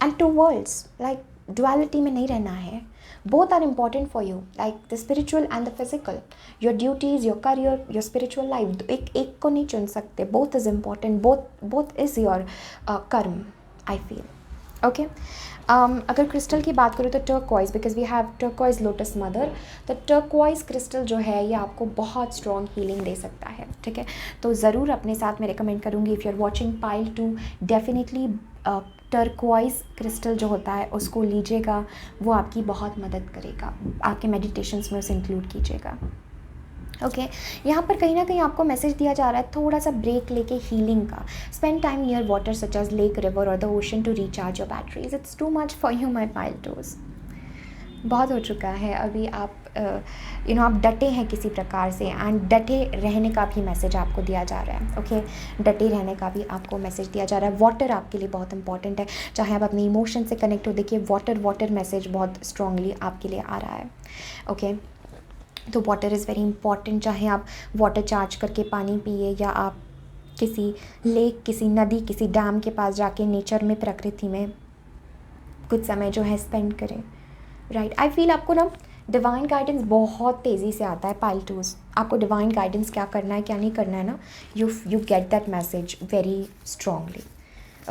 And two worlds, like duality में नहीं रहना है, both are important for you, like the spiritual and the physical, your duties, your career, your spiritual life, एक को नहीं चुन सकते, both is important, both is your karma, I feel. Okay. अगर क्रिस्टल की बात करूँ तो turquoise, because we have turquoise lotus mother. तो टर्कोइज क्रिस्टल जो है ये आपको बहुत स्ट्रॉन्ग हीलिंग दे सकता है. ठीक है, तो ज़रूर अपने साथ मैं रिकमेंड करूँगी, if you are watching pile 2, definitely turquoise crystal जो होता है उसको लीजिएगा. वो आपकी बहुत मदद करेगा. आपके मेडिटेशंस में उसे इंक्लूड कीजिएगा. ओके. यहाँ पर कहीं ना कहीं आपको मैसेज दिया जा रहा है थोड़ा सा ब्रेक लेके हीलिंग का. Spend time near water such as lake, river और the ocean to recharge your batteries. It's too much for you my pile twos. बहुत हो चुका है अभी. आप आप डटे हैं किसी प्रकार से, एंड डटे रहने का भी मैसेज आपको दिया जा रहा है. ओके. डटे रहने का भी आपको मैसेज दिया जा रहा है. वाटर आपके लिए बहुत इंपॉर्टेंट है. चाहे आप अपने इमोशन से कनेक्ट हो, देखिए वाटर मैसेज बहुत स्ट्रांगली आपके लिए आ रहा है. ओके. तो वाटर इज़ वेरी इंपॉर्टेंट. चाहे आप वाटर चार्ज करके पानी पिए, या आप किसी लेक, किसी नदी, किसी डैम के पास जाके नेचर में, प्रकृति में कुछ समय जो है स्पेंड करें. राइट. आई फील आपको ना डिवाइन गाइडेंस बहुत तेज़ी से आता है पाइल टूज. आपको डिवाइन गाइडेंस क्या करना है क्या नहीं करना है ना, you get that message very strongly.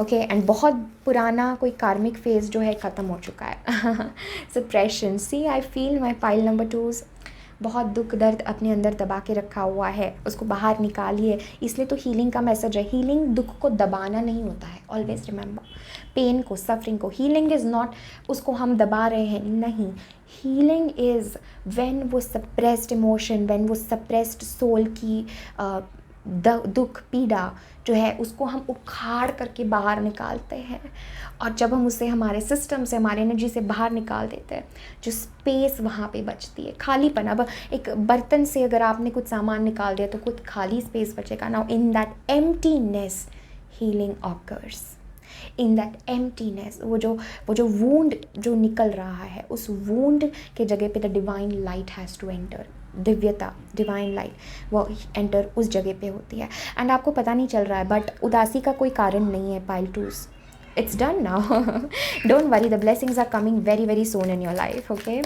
Okay. And बहुत पुराना कोई कार्मिक फेज जो है ख़त्म हो चुका है. Suppression. See I feel my pile number twos. बहुत दुख दर्द अपने अंदर दबा के रखा हुआ है, उसको बाहर निकालिए. इसलिए तो हीलिंग का मैसेज है. हीलिंग दुख को दबाना नहीं होता है. ऑलवेज रिमेंबर, पेन को, सफरिंग को. हीलिंग इज़ नॉट उसको हम दबा रहे हैं, नहीं. हीलिंग इज़ व्हेन वो सप्रेस्ड इमोशन, व्हेन वो सप्रेस्ड सोल की दुख, पीड़ा जो है उसको हम उखाड़ करके बाहर निकालते हैं. और जब हम उसे हमारे सिस्टम से, हमारे एनर्जी से बाहर निकाल देते हैं, जो स्पेस वहाँ पे बचती है, खालीपन. अब एक बर्तन से अगर आपने कुछ सामान निकाल दिया तो कुछ खाली स्पेस बचेगा. Now in that emptiness healing occurs. In that emptiness, वो जो वूंड जो निकल रहा है, उस वूंड के जगह पे the divine light has to enter. दिव्यता, डिवाइन लाइट, वो एंटर उस जगह पे होती है. एंड आपको पता नहीं चल रहा है, बट उदासी का कोई कारण नहीं है pile twos. It's done now. Don't worry, the blessings are coming very very soon in your life. Okay.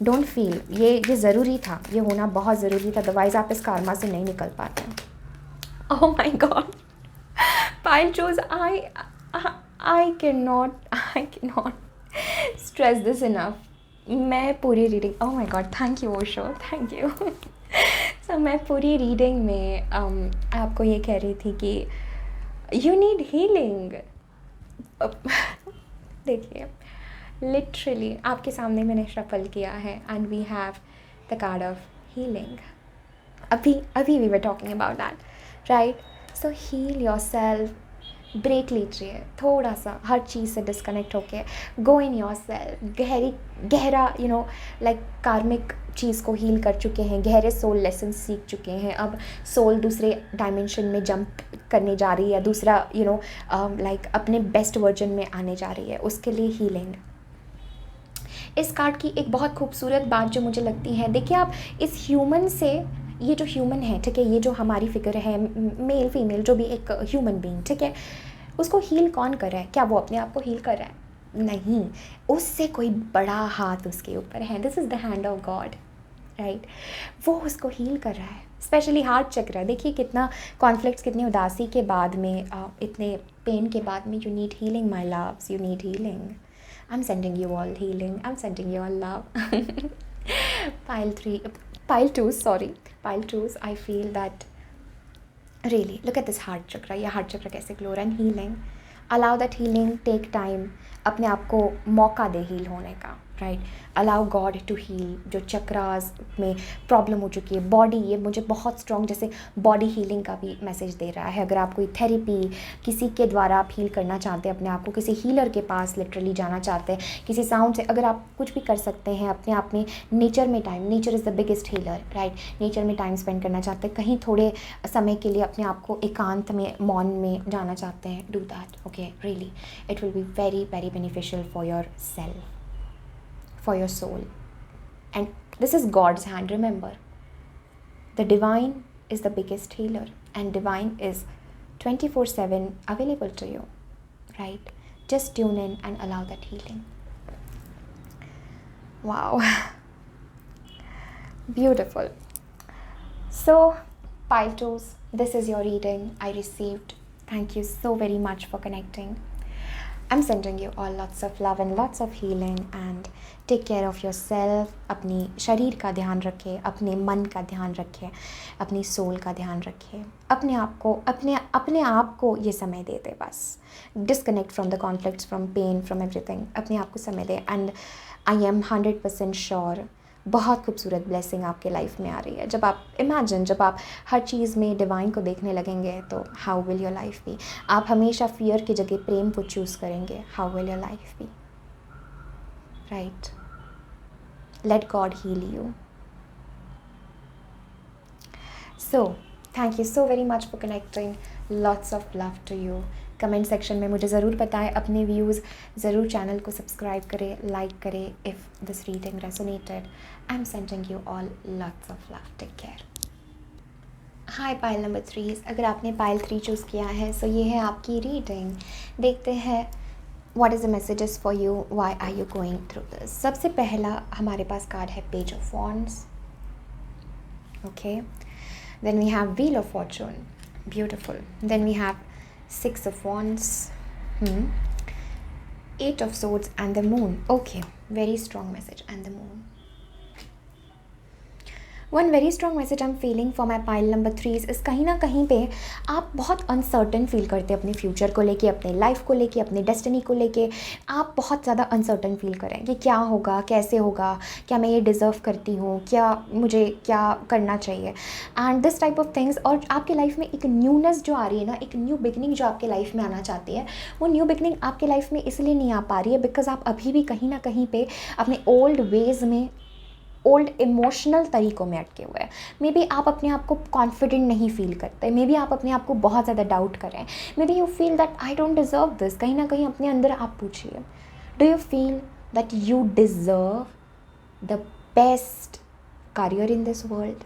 Don't feel. ये ज़रूरी था, ये होना बहुत ज़रूरी था, अदरवाइज आप इस कारमा से नहीं निकल पाते. Oh my God. Pile twos, I cannot stress this enough. मैं पूरी reading, oh my God, thank you Osho, thank you. So मैं पूरी रीडिंग में आपको ये कह रही थी कि यू नीड हीलिंग. देखिए, लिटरली आपके सामने मैंने शफल किया है, and we have the card of healing. अभी we were talking about that, right. So heal your self. Break लीजिए थोड़ा सा हर चीज़ से डिस्कनेक्ट होके. Go in yourself. गहरा लाइक कार्मिक चीज़ को हील कर चुके हैं, गहरे सोल लेसन सीख चुके हैं. अब सोल दूसरे डायमेंशन में जंप करने जा रही है, दूसरा लाइक अपने बेस्ट वर्जन में आने जा रही है. उसके लिए हीलिंग. इस कार्ड की एक बहुत खूबसूरत बात जो मुझे लगती है, देखिए आप इस ह्यूमन से, ये जो ह्यूमन है, ठीक है, ये जो हमारी फिगर है, मेल फीमेल जो भी एक ह्यूमन बीइंग, ठीक है, उसको हील कौन कर रहा है? क्या वो अपने आप को हील कर रहा है? नहीं, उससे कोई बड़ा हाथ उसके ऊपर है. This is the hand of God, right. वो उसको हील कर रहा है. स्पेशली हार्ट चक्र. देखिए कितना कॉन्फ्लिक्ट्स, कितनी उदासी के बाद में, इतने पेन के बाद में, you need healing my loves, you need healing. I am sending you all healing, I am sending you all love. Pile 2, sorry. Pile 2s, I feel that really, look at this heart chakra. ये heart chakra कैसे glow रहा है. healing. Allow that healing, take time. अपने आप को मौका दे heal होने का, right. Allow God to heal. जो चक्रास में प्रॉब्लम हो चुकी है, बॉडी, ये मुझे बहुत स्ट्रॉन्ग जैसे बॉडी हीलिंग का भी मैसेज दे रहा है. अगर आप कोई थेरेपी किसी के द्वारा आप हील करना चाहते हैं अपने आप को, किसी हीलर के पास लिटरली जाना चाहते हैं, किसी साउंड से, अगर आप कुछ भी कर सकते हैं अपने आप में, नेचर में time, nature is the biggest healer, right. Nature में टाइम स्पेंड करना चाहते हैं, कहीं थोड़े समय के लिए अपने आप को एकांत में, मौन में जाना चाहते हैं, do that. Okay, really it will be very very beneficial for yourself, for your soul. And this is God's hand. Remember, the divine is the biggest healer, and divine is 24/7 available to you, right? Just tune in and allow that healing. Wow. Beautiful. So Pile 2s, this is your reading I received. Thank you so very much for connecting. I'm sending you all lots of love and lots of healing and take care of yourself. अपनी शरीर का ध्यान रखें, अपने मन का ध्यान रखें, अपनी सोल का ध्यान रखें, अपने आप को ये समय दे दे बस. Disconnect from the conflicts, from pain, from everything. अपने आप को समय दे. And I am 100% sure बहुत खूबसूरत ब्लेसिंग आपके लाइफ में आ रही है. जब आप इमेजिन, जब आप हर चीज़ में डिवाइन को देखने लगेंगे तो how will your life be. आप हमेशा फियर की जगह प्रेम को चूज़ करेंगे, how will your life be. Right. Let God heal you. So thank you so very much for connecting. Lots of love to you. Comment section में मुझे ज़रूर बताएं अपने व्यूज़. ज़रूर चैनल को सब्सक्राइब करें, लाइक करें. If this reading resonated, I am sending you all lots of love. Take care. Hi pile number 3. अगर आपने पाइल 3 चूज़ किया है सो ये है आपकी रीडिंग. देखते हैं what is the messages for you, why are you going through this. सबसे पहला हमारे पास कार्ड है page of wands. Okay. Then we have wheel of fortune. Beautiful. Then we have Six of Wands, Eight of Swords and the Moon. Okay, very strong message. And the Moon. One very strong message I am feeling for my pile number 3 इस कहीं ना कहीं पे आप बहुत uncertain feel करते हैं अपने फ्यूचर को लेके, अपने लाइफ को लेके, अपने डेस्टिनी को लेके. आप बहुत ज़्यादा अनसर्टन फील करें कि क्या होगा, कैसे होगा, क्या मैं ये डिज़र्व करती हूँ, क्या मुझे क्या करना चाहिए and this type of things. और आपके लाइफ में एक न्यूनेस जो आ रही है ना, एक न्यू बिगनिंग जो आपके लाइफ में आना चाहती है, वो न्यू बिगनिंग आपके लाइफ में इसलिए नहीं आ पा रही है बिकॉज आप अभी भी कहीं ना कहीं पे अपने ओल्ड वेज में, ओल्ड इमोशनल तरीक़ों में अटके हुए हैं. मे बी आप अपने आप को कॉन्फिडेंट नहीं फील करते, मे बी आप अपने आप को बहुत ज़्यादा डाउट करें, may be you feel that I don't deserve this. कहीं ना कहीं अपने अंदर आप पूछिए, do you feel that you deserve the best career in this world.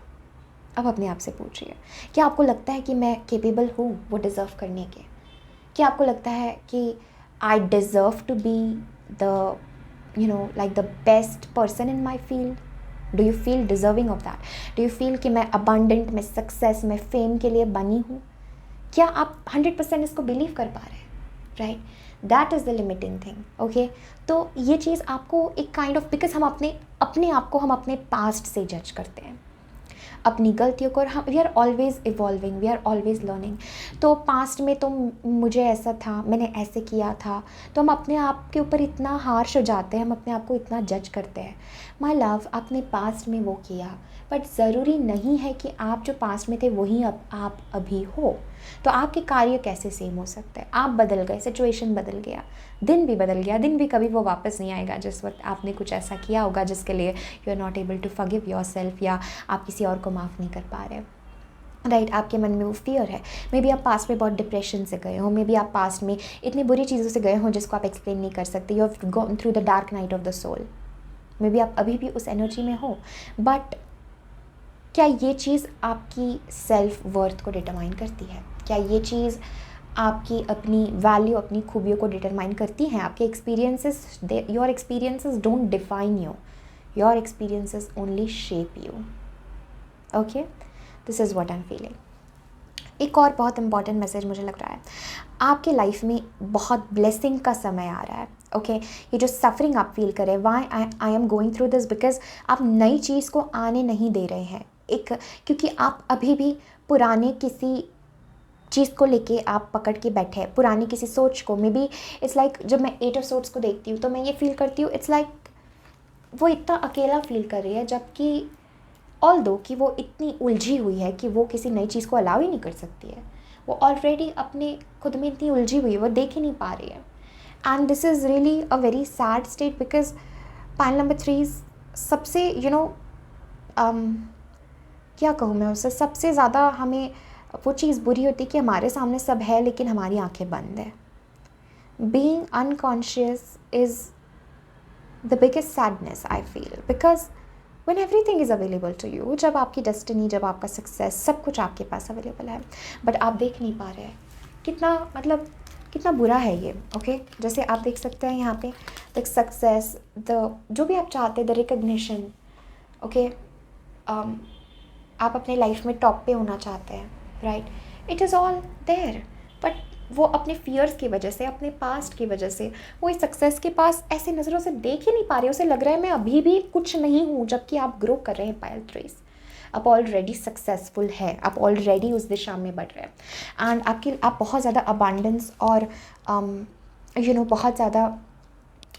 अब अपने आप से पूछिए, क्या आपको लगता है कि मैं केपेबल हूँ वो डिज़र्व करने के. क्या आपको लगता है कि I deserve to be the like the best person in my field. Do you feel deserving of that? Do you feel कि मैं abundant, मैं सक्सेस, मैं फेम के लिए बनी हूँ. क्या आप 100% इसको बिलीव कर पा रहे हैं. Right. That is the limiting thing. Okay. तो ये चीज़ आपको एक काइंड ऑफ, बिकॉज हम अपने आप को हम अपने पास्ट से जज करते हैं, अपनी गलतियों को, और हम we are always evolving, we are always learning. तो पास्ट में तो मुझे ऐसा था, मैंने ऐसे किया था, तो हम अपने आप के ऊपर इतना हार्श हो जाते हैं, हम अपने आप को इतना जज करते हैं. माय लव, आपने पास्ट में वो किया, बट ज़रूरी नहीं है कि आप जो पास्ट में थे वही अब आप अभी हो. तो आपके कार्य कैसे सेम हो सकते हैं. आप बदल गए, सिचुएशन बदल गया, दिन भी बदल गया. दिन भी कभी वो वापस नहीं आएगा जिस वक्त आपने कुछ ऐसा किया होगा जिसके लिए you are not able to forgive yourself, या आप किसी और को माफ़ नहीं कर पा रहे. राइट. आपके मन में वो फियर है. मे बी आप पास्ट में बहुत डिप्रेशन से गए हो, मे बी आप पास्ट में इतनी बुरी चीज़ों से गए हो जिसको आप एक्सप्लेन नहीं कर सकते. You have gone through the dark night of the soul. Maybe आप अभी भी उस एनर्जी में हो, बट क्या ये चीज़ आपकी सेल्फ वर्थ को डिटरमाइन करती है. क्या ये चीज़ आपकी अपनी वैल्यू, अपनी खूबियों को डिटरमाइन करती हैं. आपके experiences, your experiences don't define you, your experiences only shape you. Okay. This is what I am feeling. एक और बहुत इंपॉर्टेंट मैसेज मुझे लग रहा है, आपके लाइफ में बहुत ब्लेसिंग का समय आ रहा है. ओके. ये जो सफरिंग आप फील करें, why I am going through this, because आप नई चीज़ को आने नहीं दे रहे हैं. क्योंकि आप अभी भी पुराने किसी चीज़ को लेके आप पकड़ के बैठे हैं, पुरानी किसी सोच को. मे बी इट्स लाइक, जब मैं 8 ऑफ सोर्ड्स को देखती हूँ तो मैं ये फील करती हूँ, इट्स लाइक वो इतना अकेला फील कर रही है, जबकि ऑल्दो कि वो इतनी उलझी हुई है कि वो किसी नई चीज़ को अलाउ ही नहीं कर सकती है. वो ऑलरेडी अपने खुद में इतनी उलझी हुई है, वो देख ही नहीं पा रही है. And this is really a very sad state, because pile number 3 सबसे क्या कहूँ मैं उससे, सबसे ज़्यादा हमें वो चीज़ बुरी होती है कि हमारे सामने सब है लेकिन हमारी आंखें बंद है. Being unconscious is the biggest sadness I feel, because when everything is available to you, जब आपकी डेस्टिनी, जब आपका सक्सेस, सब कुछ आपके पास अवेलेबल है, बट आप देख नहीं पा रहे हैं. कितना बुरा है ये. ओके. जैसे आप देख सकते हैं यहाँ पे द सक्सेस, द जो भी आप चाहते हैं, द रिकग्निशन. ओके. आप अपने लाइफ में टॉप पे होना चाहते हैं. Right. It is all there, but वो अपने फियर्स की वजह से, अपने पास्ट की वजह से वो इस सक्सेस के पास ऐसे नज़रों से देख ही नहीं पा रहे। उसे लग रहा है मैं अभी भी कुछ नहीं हूँ, जबकि आप ग्रो कर रहे हैं पायल ट्रेस। आप ऑलरेडी सक्सेसफुल है, आप ऑलरेडी उस दिशा में बढ़ रहे हैं एंड आप बहुत ज़्यादा अबांडेंस और बहुत ज़्यादा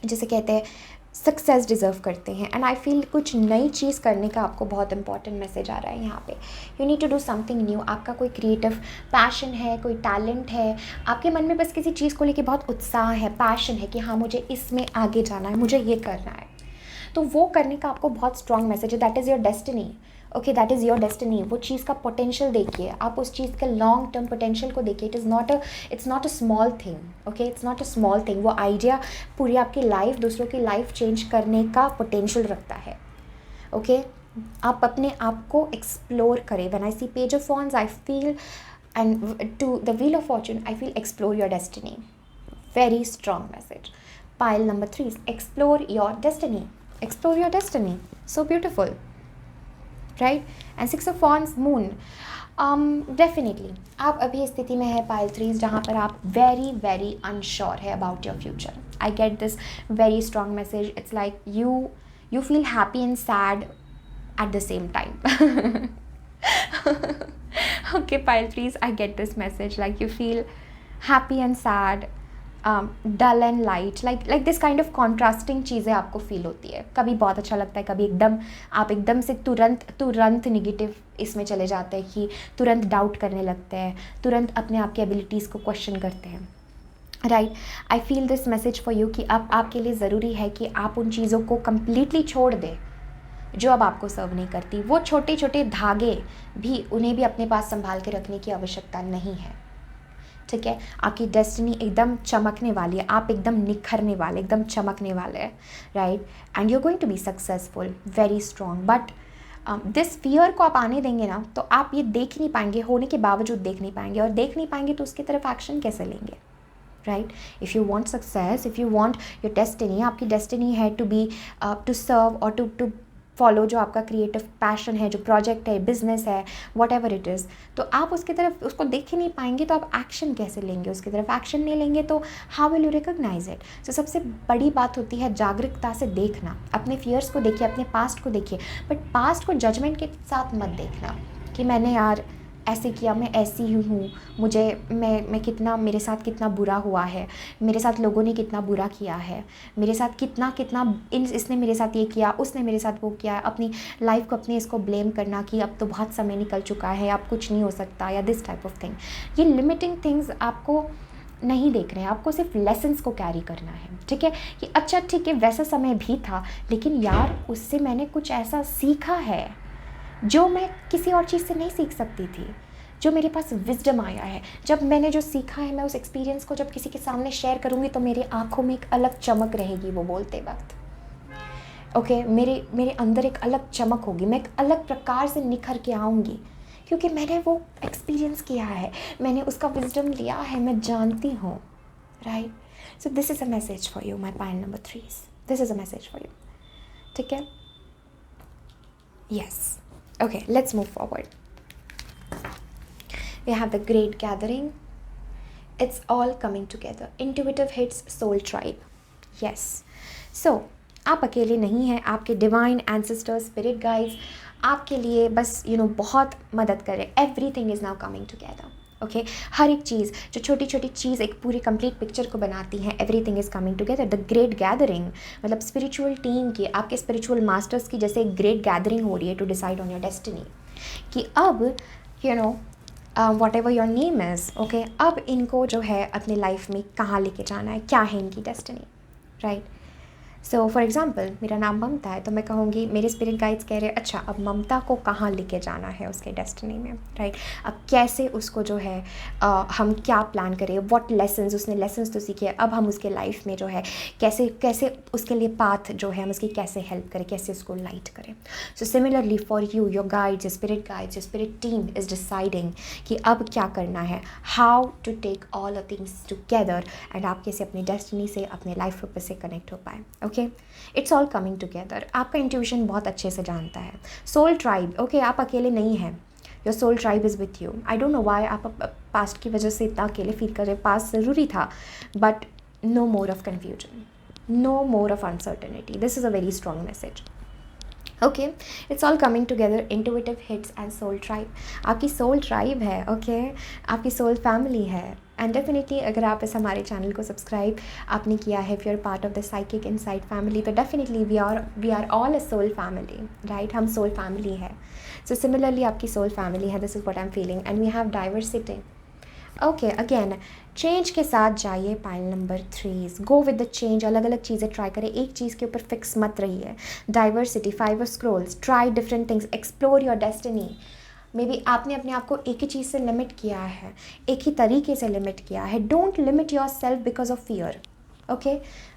जिसे कहते हैं सक्सेस डिज़र्व करते हैं। एंड आई फील कुछ नई चीज़ करने का आपको बहुत इंपॉर्टेंट मैसेज आ रहा है यहाँ पे। You need to do something new. आपका कोई क्रिएटिव पैशन है, कोई टैलेंट है, आपके मन में बस किसी चीज़ को लेके बहुत उत्साह है, पैशन है कि हाँ मुझे इसमें आगे जाना है, मुझे ये करना है, तो वो करने का आपको बहुत स्ट्रॉन्ग मैसेज है। That is your destiny. Okay, that is your destiny. वो चीज़ का पोटेंशियल देखिए, आप उस चीज़ के लॉन्ग टर्म पोटेंशियल को देखिए। It's not a small thing. Okay, it's not a small thing. वो आइडिया पूरी आपकी लाइफ, दूसरों की लाइफ चेंज करने का पोटेंशियल रखता है। ओके, आप अपने आप को एक्सप्लोर करें। When I see page of wands I feel and to the wheel of fortune I feel explore your destiny. Very strong message. Pile number 3, explore your destiny. Explore your destiny. So beautiful, right? And 6 of Wands, Moon. Definitely आप अभी स्थिति में है pile 3 जहाँ पर आप very very unsure है about your future. I get this very strong message. It's like you feel happy and sad at the same time. Okay, pile 3, I get this message. Like you feel happy and sad, dull and light, like this kind of contrasting चीज़ें आपको feel होती है। कभी बहुत अच्छा लगता है, कभी आप एकदम से तुरंत निगेटिव इसमें चले जाते हैं कि तुरंत डाउट करने लगते हैं, तुरंत अपने आप की एबिलिटीज़ को क्वेश्चन करते हैं। Right, I feel this message for you कि अब आपके लिए ज़रूरी है कि आप उन चीज़ों को कम्प्लीटली छोड़ दें जो अब आपको सर्व नहीं करती। वो छोटे छोटे धागे भी, उन्हें भी अपने पास संभाल के रखने की आवश्यकता नहीं है। ठीक है, आपकी डेस्टिनी एकदम चमकने वाली है, आप एकदम निखरने वाले, एकदम चमकने वाले हैं। Right, and you are going to be successful, very strong. But this fear को आप आने देंगे ना, तो आप ये देख नहीं पाएंगे, होने के बावजूद देख नहीं पाएंगे, और देख नहीं पाएंगे तो उसकी तरफ एक्शन कैसे लेंगे। Right, if you want success, if you want your destiny, आपकी डेस्टिनी है टू बी टू सर्व और टू फॉलो जो आपका क्रिएटिव पैशन है, जो प्रोजेक्ट है, बिजनेस है, वॉट एवर इट इज़, तो आप उसकी तरफ उसको देख ही नहीं पाएंगे, तो आप एक्शन कैसे लेंगे? उसकी तरफ एक्शन नहीं लेंगे तो how will you recognize it? तो सबसे बड़ी बात होती है जागरूकता से देखना। अपने फियर्स को देखिए, अपने पास्ट को देखिए, बट पास्ट को जजमेंट के साथ मत देखना कि मैंने यार ऐसे किया, मैं ऐसी ही हूँ, मैं कितना, मेरे साथ कितना बुरा हुआ है, मेरे साथ लोगों ने कितना बुरा किया है, मेरे साथ कितना इसने मेरे साथ ये किया, उसने मेरे साथ वो किया। अपनी लाइफ को अपने इसको ब्लेम करना कि अब तो बहुत समय निकल चुका है, अब कुछ नहीं हो सकता, या दिस टाइप ऑफ थिंग। ये लिमिटिंग थिंग्स आपको नहीं देख रहे हैं, आपको सिर्फ लेसन्स को कैरी करना है। ठीक है, कि अच्छा ठीक है, वैसा समय भी था, लेकिन यार उससे मैंने कुछ ऐसा सीखा है जो मैं किसी और चीज़ से नहीं सीख सकती थी, जो मेरे पास विजडम आया है। जब मैंने जो सीखा है, मैं उस एक्सपीरियंस को जब किसी के सामने शेयर करूँगी तो मेरी आँखों में एक अलग चमक रहेगी वो बोलते वक्त। ओके, मेरे अंदर एक अलग चमक होगी, मैं एक अलग प्रकार से निखर के आऊँगी, क्योंकि मैंने वो एक्सपीरियंस किया है, मैंने उसका विजडम लिया है, मैं जानती हूँ। Right, so this is a message for you my pile number 3, this is a message for you. ठीक है, yes. Okay, let's move forward. We have the Great Gathering. It's all coming together. Intuitive hits, Soul Tribe. Yes. So, आप अकेले नहीं हैं, आपके divine ancestors, spirit guides आपके लिए बस बहुत मदद करें। Everything is now coming together. Okay, हर एक चीज़, जो छोटी छोटी चीज़ एक पूरी कंप्लीट पिक्चर को बनाती हैं, everything is coming together. The great gathering मतलब स्पिरिचुअल टीम की, आपके स्पिरिचुअल मास्टर्स की जैसे एक ग्रेट गैदरिंग हो रही है to decide on your destiny, कि अब whatever your name is, okay, अब इनको जो है अपनी लाइफ में कहाँ लेके जाना है, क्या है इनकी destiny. Right, so for example मेरा नाम ममता है, तो मैं कहूँगी, मेरे स्पिरिट गाइड्स कह रहे हैं अच्छा अब ममता को कहाँ लेके जाना है उसके डेस्टिनी में। राइट, अब कैसे उसको जो है हम क्या प्लान करें, व्हाट लेसन्स, उसने लेसन्स तो सीखे, अब हम उसके लाइफ में जो है कैसे उसके लिए पाथ जो है हम उसकी कैसे हेल्प करें, कैसे उसको लाइट करें। So similarly for you, your guides, your spirit team is deciding कि अब क्या करना है, how to take all the things together, and आप कैसे अपनी डेस्टिनी से, अपने लाइफ पर्पस से कनेक्ट हो पाए। Okay, it's all coming together. आपका इंट्यूशन बहुत अच्छे से जानता है। सोल ट्राइब, ओके, आप अकेले नहीं हैं। Your soul tribe is with you. I don't know why आप पास्ट की वजह से इतना अकेले फील कर रहे हैं. पास्ट ज़रूरी था, but no more of confusion, no more of uncertainty. This is a very strong message. Okay, it's all coming together. Intuitive hits and soul tribe. आपकी सोल ट्राइब है, ओके, आपकी सोल फैमिली है. And definitely अगर आप इस हमारे channel को subscribe आपने किया है, if you are part of the psychic inside family, तो definitely we are all a soul family, right. हम सोल फैमिली है. सो सिमिलरली आपकी सोल फैमिली है. This is what I am feeling. And we have diversity. Okay, again change के साथ जाइए. Pile number 3, go with the change. अलग अलग चीज़ें ट्राई करें, एक चीज़ के ऊपर फिक्स मत रहिए. Diversity, 5 of scrolls. Try different things, explore your destiny. May be आपने अपने आप को एक ही चीज़ से लिमिट किया है, एक ही तरीके से लिमिट किया है. Don't limit your self because of fear. Okay,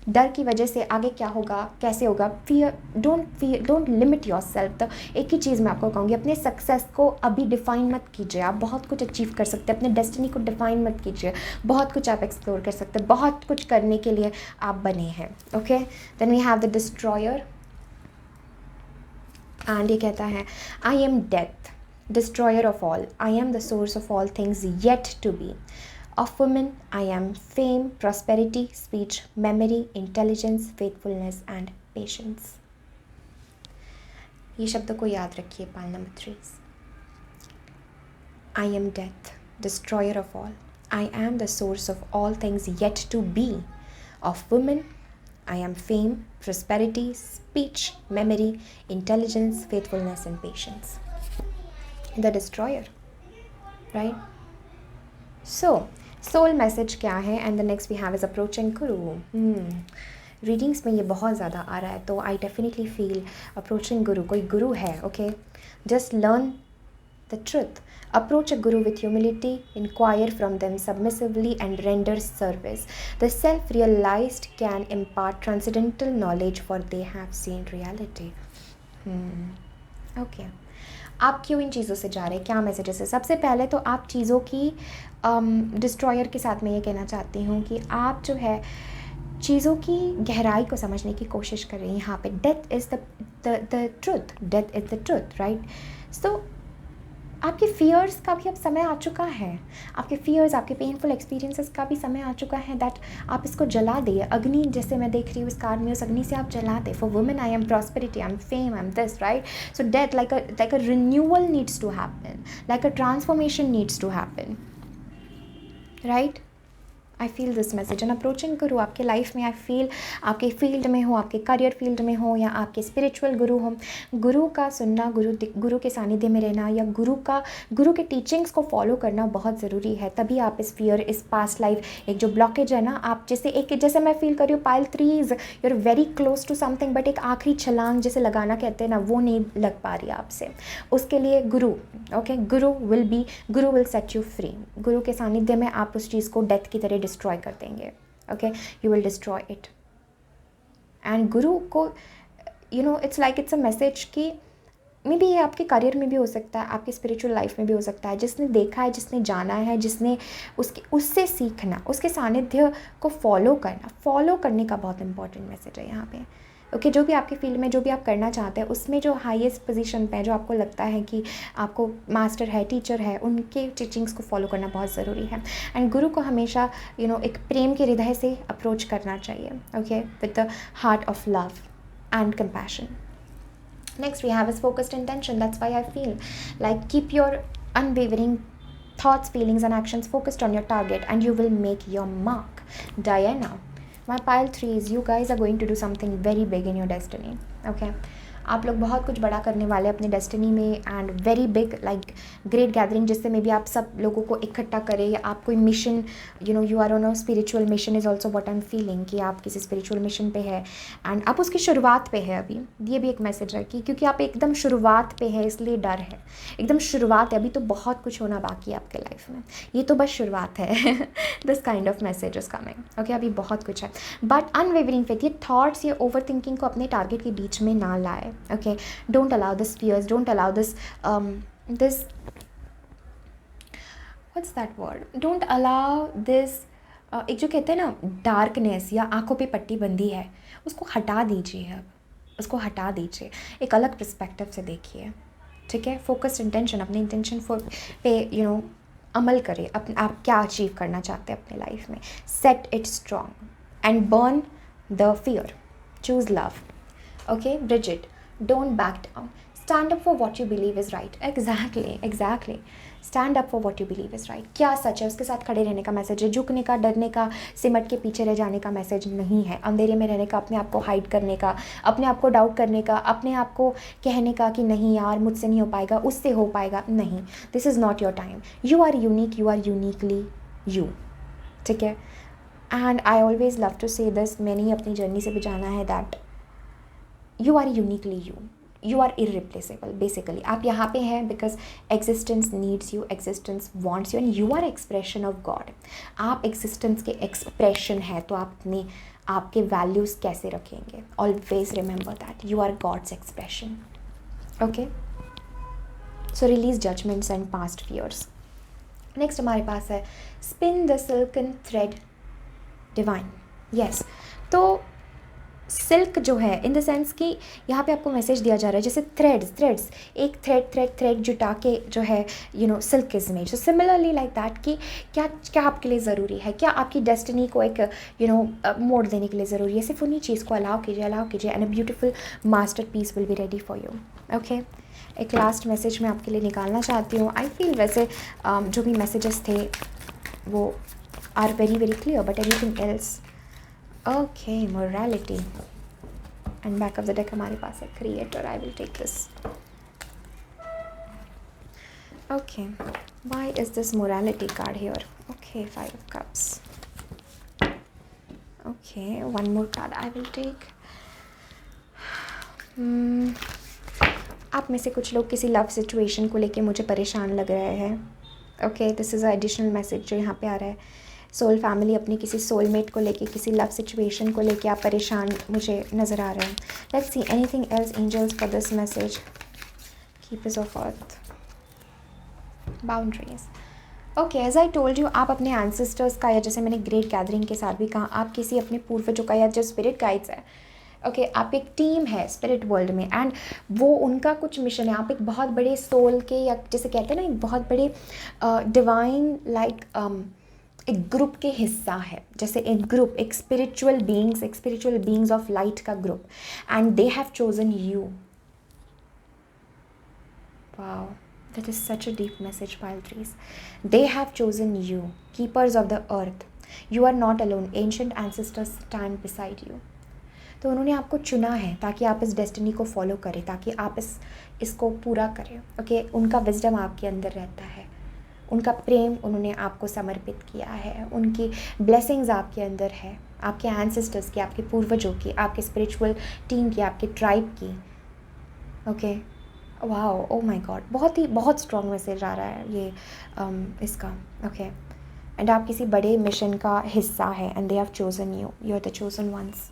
डर की वजह से आगे क्या होगा, कैसे होगा, fear. Don't limit your self. तो एक ही चीज़ मैं आपको कहूँगी, अपने सक्सेस को अभी डिफ़ाइन मत कीजिए. आप बहुत कुछ अचीव कर सकते हैं. अपने डेस्टिनी को डिफ़ाइन मत कीजिए. बहुत कुछ आप एक्सप्लोर कर सकते हैं. बहुत कुछ करने के लिए आप बने हैं. Okay, then we have the destroyer. And ये कहता है, I am death, destroyer of all. I am the source of all things yet to be. Of women, I am fame, prosperity, speech, memory, intelligence, faithfulness and patience. ये शब्दों को याद रखिए. पाल number 3. I am death, destroyer of all. I am the source of all things yet to be. Of women, I am fame, prosperity, speech, memory, intelligence, faithfulness and patience. The destroyer, right? So soul message क्या है? And the next we have is approaching guru. Readings में ये बहुत ज़्यादा आ रहा है, तो I definitely feel approaching गुरु. कोई गुरु है, okay. Just learn the truth. Approach a guru with humility, inquire from them submissively and render service. The self-realized can impart transcendental knowledge, for they have seen reality. Okay. आप क्यों इन चीज़ों से जा रहे हैं, क्या मैसेजेस है? सबसे पहले तो आप चीज़ों की डिस्ट्रॉयर के साथ मैं ये कहना चाहती हूँ कि आप जो है चीज़ों की गहराई को समझने की कोशिश कर रही हैं. यहाँ पे death is the truth, death is the truth, right. So आपके फियर्स का भी अब समय आ चुका है. आपके फियर्स, आपके पेनफुल एक्सपीरियंसेस का भी समय आ चुका है. दैट आप इसको जला दिए. अग्नि जैसे मैं देख रही हूँ इस कार्ड में, उस अग्नि से आप जला दे. For women I am prosperity, I am fame, I am this, right. So death like a renewal needs to happen, like a transformation needs to happen, right. I feel this message. And approaching guru आपके life में आई feel आपके field में हो, आपके career field में हो, या आपके स्पिरिचुअल गुरु हो, गुरु का सुनना, गुरु के सानिध्य में रहना, या गुरु के टीचिंग्स को फॉलो करना बहुत ज़रूरी है. तभी आप इस फियर, इस पास्ट लाइफ, एक जो ब्लॉकेज है ना, आप जैसे मैं फील कर रही हूँ pile 3, you are very close to something, but एक आखिरी छलांग जैसे लगाना कहते हैं ना, वो नहीं लग पा रही आपसे. उसके लिए गुरु, okay, Guru will set you free. गुरु के सानिध्य में आप उस चीज़ को डेथ की तरह डिस्ट्रॉय कर देंगे. Okay, you will destroy it. And गुरु को इट्स अ मैसेज कि मे बी ये आपके करियर में भी हो सकता है, आपकी स्पिरिचुअल लाइफ में भी हो सकता है. जिसने देखा है, जिसने जाना है, जिसने उससे सीखना, उसके सानिध्य को फॉलो करने का बहुत इंपॉर्टेंट मैसेज है यहाँ पे. ओके, जो भी आपके फील्ड में, जो भी आप करना चाहते हैं, उसमें जो हाईएस्ट पोजीशन पे है, जो आपको लगता है कि आपको मास्टर है, टीचर है, उनके टीचिंग्स को फॉलो करना बहुत ज़रूरी है. एंड गुरु को हमेशा एक प्रेम के हृदय से अप्रोच करना चाहिए. Okay, with the heart of love and compassion. Next we have is focused intention. That's why I feel like keep your unwavering thoughts, feelings and actions focused on your target and you will make your mark. Diana, my pile 3 is you guys are going to do something very big in your destiny. Okay, आप लोग बहुत कुछ बड़ा करने वाले हैं अपने destiny में. And very big, like great gathering, जिससे मे बी आप सब लोगों को इकट्ठा करें, या आप कोई mission, you are on a spiritual mission is also what I am feeling, कि आप किसी स्पिरिचुअल मिशन पे है एंड आप उसकी शुरुआत पे है अभी. ये भी एक मैसेज है कि क्योंकि आप एकदम शुरुआत पे है, इसलिए डर है. एकदम शुरुआत है, अभी तो बहुत कुछ होना बाकी है आपके लाइफ में, ये तो बस शुरुआत है. This kind of message is coming. Okay, अभी बहुत कुछ है, बट अनवेवरिंग फेथ, ये थॉट्स, ये ओवर थिंकिंग को अपने टारगेट के बीच में ना लाए. Okay, don't allow this fears, don't allow this what's that word, don't allow this एक जो कहते हैं ना डार्कनेस या आंखों पे पट्टी बंदी है, उसको हटा दीजिए. अब उसको हटा दीजिए, एक अलग पर्सपेक्टिव से देखिए. ठीक है, फोकस्ड इंटेंशन, अपने इंटेंशन पे अमल करें, आप क्या अचीव करना चाहते हैं अपने लाइफ में, set it strong and burn the fear, choose love. Okay Bridget, don't back down, stand up for what you believe is right. Exactly stand up for what you believe is right. क्या सच है उसके साथ खड़े रहने का message है, झुकने का, डरने का, सिमट के पीछे रह जाने का मैसेज नहीं है, अंधेरे में रहने का, अपने आप को हाइड करने का, अपने आप को डाउट करने का, अपने आप को कहने का कि नहीं यार मुझसे नहीं हो पाएगा, उससे हो पाएगा, नहीं. This is not your time. You are unique, you are uniquely you. ठीक है. And I always love to say this, मैंने अपनी जर्नी से भी जाना है that you are uniquely you, you are irreplaceable. Basically आप यहाँ पे हैं because existence needs you, existence wants you, and you are expression of God. आप एग्जिस्टेंस के एक्सप्रेशन है, तो आप अपने आपके वैल्यूज़ कैसे रखेंगे. Always remember that you are God's expression. Okay, so release judgments and past fears. Next हमारे पास है spin the silken thread divine. Yes, तो सिल्क जो है इन द सेंस कि यहाँ पे आपको मैसेज दिया जा रहा है जैसे थ्रेड्स, एक थ्रेड जुटा के जो है silk is made. So similarly like that कि क्या आपके लिए ज़रूरी है, क्या आपकी डेस्टिनी को एक मोड़ देने के लिए ज़रूरी है. सिर्फ उन्हीं चीज़ को अलाउ कीजिए and a beautiful masterpiece will be ready for you. Okay, एक लास्ट मैसेज मैं आपके लिए निकालना चाहती हूँ. आई फील वैसे जो भी मैसेजेस थे वो are very very clear, but anything else. Okay, morality and back of the deck हमारे पास है creator. I will take this. Okay, why is this morality card here. Okay, 5 of cups. Okay, one more card I will take. आप में से कुछ लोग किसी love situation को लेके मुझे परेशान लग रहे हैं. Okay, this is a additional message जो यहाँ पे आ रहा है. सोल फैमिली अपनी किसी सोलमेट को लेके, किसी लव सिचुएशन को लेके आप परेशान मुझे नज़र आ रहे हैं. Let's see anything else angels for this message. Keepers of earth, boundaries. Okay, as I told you, आप अपने एंसेस्टर्स का, या जैसे मैंने ग्रेट गैदरिंग के साथ भी कहा, आप किसी अपने पूर्वजों का, या जो स्पिरिट गाइड्स है, ओके, आप एक टीम है स्पिरिट वर्ल्ड में, एंड वो उनका कुछ मिशन है. आप एक बहुत बड़े सोल के, या जैसे कहते हैं ना, एक बहुत बड़े डिवाइन लाइक एक ग्रुप के हिस्सा है. जैसे एक ग्रुप, एक स्पिरिचुअल बीइंग्स ऑफ लाइट का group, and they have chosen you. Wow, that is such a deep message, pile trees. They have chosen you, keepers of the earth. You are not alone. Ancient ancestors stand beside you. तो उन्होंने आपको चुना है ताकि आप इस destiny को follow करें, ताकि आप इसको पूरा करें. ओके, उनका विजडम आपके अंदर रहता है, उनका प्रेम उन्होंने आपको समर्पित किया है, उनकी ब्लेसिंग्स आपके अंदर है, आपके एंसेस्टर्स की, आपके पूर्वजों की, आपके स्पिरिचुअल टीम की, आपके ट्राइब की. Okay, wow, oh my God, बहुत स्ट्रॉन्ग मैसेज आ रहा है ये इसका. ओके, एंड आप किसी बड़े मिशन का हिस्सा है, and they have chosen you, you are the chosen ones.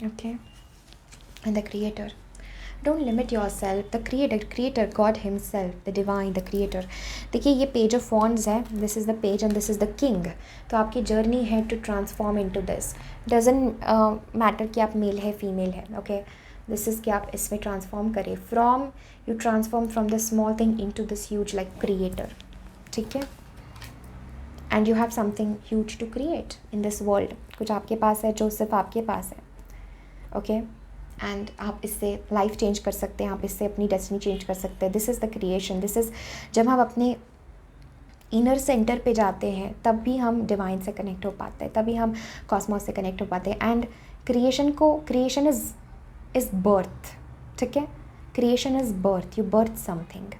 Okay, and the creator, don't limit yourself. The creator God himself, the divine, the creator. देखिए, ये पेज ऑफ वॉन्ड्स है, this is the page and this is the king. तो आपकी journey है to transform into this. Doesn't matter कि आप mail है female है. ओके, दिस इज़ कि आप इसमें ट्रांसफॉर्म करें. You transform from the small thing into this huge like creator. ठीक है, and you have something huge to create in this world. कुछ आपके पास है जो सिर्फ आपके पास है. ओके, एंड आप इससे लाइफ चेंज कर सकते हैं, आप इससे अपनी डेस्टिनी चेंज कर सकते हैं. This is the creation. This is जब हम अपने इनर सेंटर पे जाते हैं तब भी हम डिवाइन से कनेक्ट हो पाते हैं, तभी हम कॉस्मोस से कनेक्ट हो पाते हैं. And creation is birth. ठीक है, creation is birth. You birth something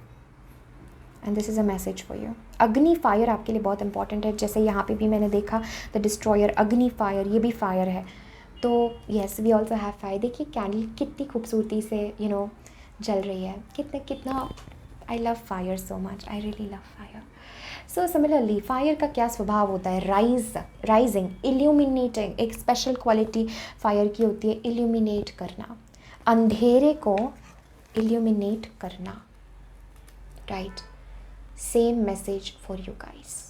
and this is a message for you. अग्नि फायर आपके लिए बहुत इंपॉर्टेंट है. जैसे यहाँ पे भी मैंने देखा द डिस्ट्रॉयर, अग्नि फायर, ये भी फायर है. तो yes, we also have fire. देखिए कैंडल कितनी खूबसूरती से जल रही है, कितना I love fire so much. I really love fire. So similarly fire का क्या स्वभाव होता है? Rising, illuminating. एक स्पेशल क्वालिटी फायर की होती है, इल्यूमिनेट करना, अंधेरे को इल्यूमिनेट करना. Right, same message for you guys.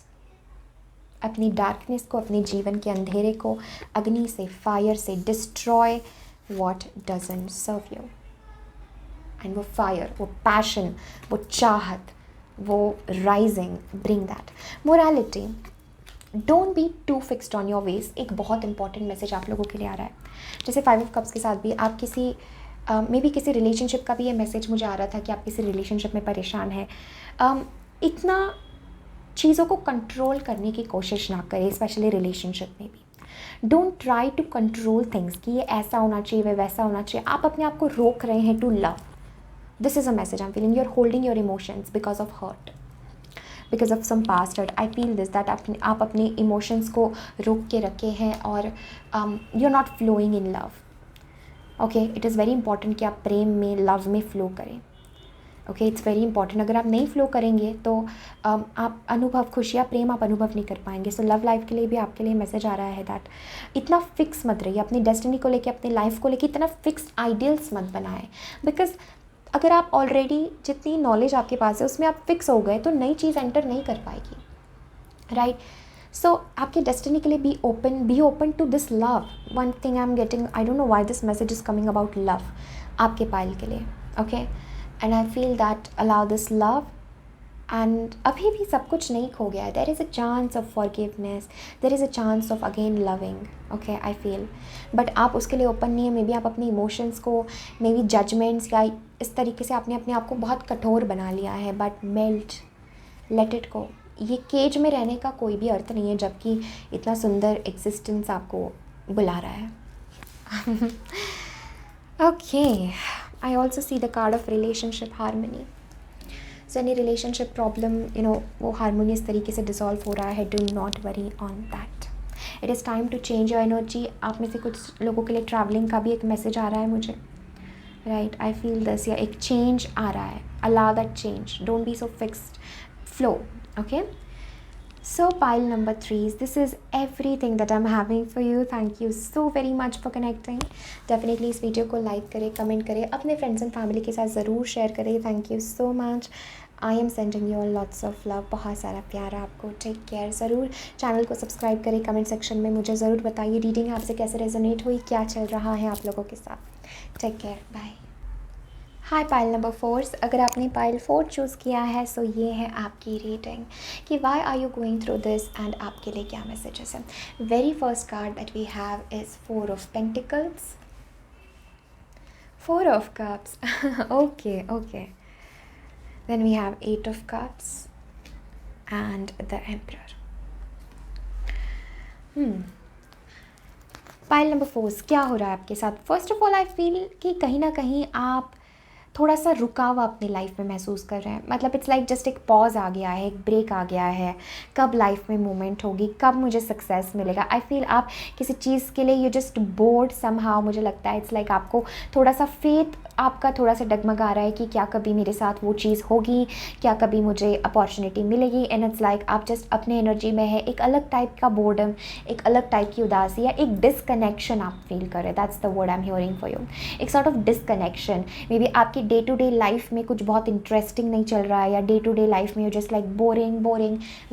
अपनी डार्कनेस को, अपने जीवन के अंधेरे को अग्नि से, फायर से destroy what doesn't serve you. And वो फायर, वो पैशन, वो चाहत, वो rising, bring that morality. Don't be too fixed on your ways. एक बहुत इंपॉर्टेंट मैसेज आप लोगों के लिए आ रहा है। जैसे 5 ऑफ कप्स के साथ भी आप किसी मे बी किसी रिलेशनशिप का भी ये मैसेज मुझे आ रहा था कि आप किसी रिलेशनशिप में परेशान हैं। इतना चीज़ों को कंट्रोल करने की कोशिश ना करें, स्पेशली रिलेशनशिप में भी। Don't try to control things कि ये ऐसा होना चाहिए, वह वैसा होना चाहिए। आप अपने आप को रोक रहे हैं to love. This is a message I am feeling. You are holding your emotions because of hurt, because of some past hurt. I feel this that आप अपने इमोशंस को रोक के रखे हैं और you are not flowing in love. Okay, it is very important कि आप प्रेम में, लव में फ़्लो करें। Okay, it's very important. अगर आप नहीं फ़्लो करेंगे तो आप अनुभव, खुशी या प्रेम आप अनुभव नहीं कर पाएंगे। सो लव लाइफ के लिए भी आपके लिए मैसेज आ रहा है दैट इतना फिक्स मत रहिए अपनी डेस्टिनी को लेके, अपनी लाइफ को लेके इतना फिक्स्ड आइडियल्स मत बनाएं। बिकॉज अगर आप ऑलरेडी जितनी नॉलेज आपके पास है उसमें आप फिक्स हो गए तो नई चीज़ एंटर नहीं कर पाएगी, राइट। सो आपके डेस्टिनी के लिए be open to this love. One thing I am getting, I don't know why this message is coming about love आपके पायल के लिए। Okay, and I feel that allow this love. And अभी भी सब कुछ नहीं खो गया है। There is a chance of forgiveness, there is a chance of again loving. Okay, I feel, but आप उसके लिए ओपन नहीं है। मे बी आप अपने इमोशंस को, मे बी जजमेंट्स या इस तरीके से आपने अपने आप को बहुत कठोर बना लिया है। But melt, let it go. ये केज में रहने का कोई भी अर्थ नहीं है, जबकि इतना सुंदर एग्जिस्टेंस आपको बुला रहा है। Okay, I also see the card of relationship harmony. So any relationship problem, वो हारमोनियस तरीके से डिसॉल्व हो रहा है। Do not worry on that. It is time to change your energy. आप में से कुछ लोगों के लिए ट्रैवलिंग का भी एक मैसेज आ रहा है मुझे, राइट। आई फील दिस, या एक चेंज आ रहा है। Allow that change, don't be so fixed, flow. Okay, so pile number 3, this is everything that I'm having for you. Thank you so very much for connecting. Definitely इस video को like करें, comment करें, अपने friends and family के साथ ज़रूर share करें। Thank you so much. I am sending you lots of love, बहुत सारा प्यार आपको। Take care. ज़रूर चैनल को सब्सक्राइब करें। कमेंट सेक्शन में मुझे ज़रूर बताइए रीडिंग आपसे कैसे रेजोनेट हुई, क्या चल रहा है आप लोगों के साथ। Take care, bye. Hi pile number 4, अगर आपने पाइल 4 चूज़ किया है सो ये है आपकी रीडिंग कि why are you going through this and आपके लिए क्या मैसेजेस हैं। Very first card that we have is 4 of pentacles, 4 of cups, okay, then we have 8 of cups and the emperor. Pile number 4, क्या हो रहा है आपके साथ। First of all I feel कि कहीं ना कहीं आप थोड़ा सा रुकाव अपनी लाइफ में महसूस कर रहे हैं। मतलब इट्स लाइक जस्ट एक पॉज आ गया है, एक ब्रेक आ गया है। कब लाइफ में मूवमेंट होगी, कब मुझे सक्सेस मिलेगा। आई फील आप किसी चीज़ के लिए यू जस्ट बोर्ड समहाउ। मुझे लगता है इट्स लाइक आपको थोड़ा सा फेथ आपका थोड़ा सा डगमगा रहा है कि क्या कभी मेरे साथ वो चीज़ होगी, क्या कभी मुझे अपॉर्चुनिटी मिलेगी। एंड इट्स लाइक आप जस्ट अपने एनर्जी में है। एक अलग टाइप का बोर्डम, एक अलग टाइप की उदासी या एक डिसकनेक्शन आप फील कर रहे हैं। That's the word I am hearing for you. एक sort of disconnection. Maybe आपकी डे टू डे लाइफ में कुछ बहुत इंटरेस्टिंग नहीं चल रहा है, या डे टू डे लाइफ में यू जस्ट लाइक बोरिंग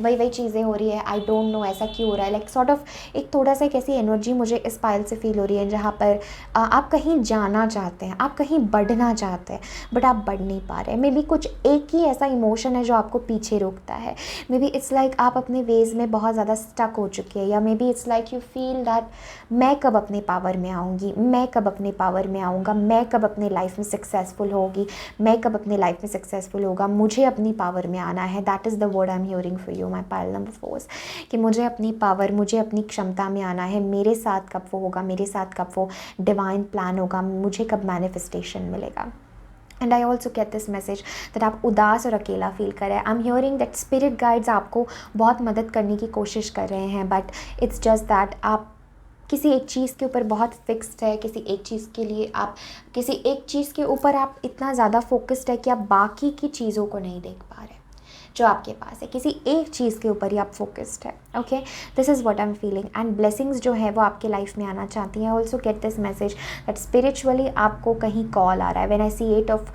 वही चीज़ें हो रही है। आई डोंट नो ऐसा क्यों हो रहा है। लाइक सॉर्ट ऑफ एक थोड़ा सा एक ऐसी एनर्जी मुझे इस पायल से फील हो रही है जहाँ पर आप कहीं जाना चाहते हैं, आप कहीं बढ़ना चाहते हैं, बट आप बढ़ नहीं पा रहे हैं। मे बी कुछ एक ही ऐसा इमोशन है जो आपको पीछे रोकता है। मे बी इट्स लाइक आप अपने वेज में बहुत ज़्यादा स्टक हो चुके हैं, या may be it's like you feel that मैं कब अपने पावर में आऊँगी, मैं कब अपने पावर में आऊँगा, मैं कब अपने लाइफ में सक्सेसफुल होगी, मैं कब अपने लाइफ में सक्सेसफुल होगा, मुझे अपनी पावर में आना है। That is the word I am hearing for you my pile number 4, कि मुझे अपनी पावर, मुझे अपनी क्षमता में आना है। मेरे साथ कब वो होगा, मेरे साथ कब वो डिवाइन प्लान होगा, मुझे कब मैनिफेस्टेशन मिलेगा। And I also get this message that आप उदास और अकेला फील कर रहे हैं। आई am hearing that spirit guides आपको बहुत मदद करने की कोशिश कर रहे हैं, बट इट्स जस्ट दैट आप किसी एक चीज़ के ऊपर बहुत फिक्स्ड है। किसी एक चीज़ के लिए आप, किसी एक चीज़ के ऊपर आप इतना ज़्यादा फोकस्ड है कि आप बाकी की चीज़ों को नहीं देख पा रहे जो आपके पास है। किसी एक चीज़ के ऊपर ही आप फोकस्ड है। Okay, this is what I am feeling. And blessings जो है वो आपके लाइफ में आना चाहती हैं। Also get this message that spiritually आपको कहीं कॉल आ रहा है। When I see 8 of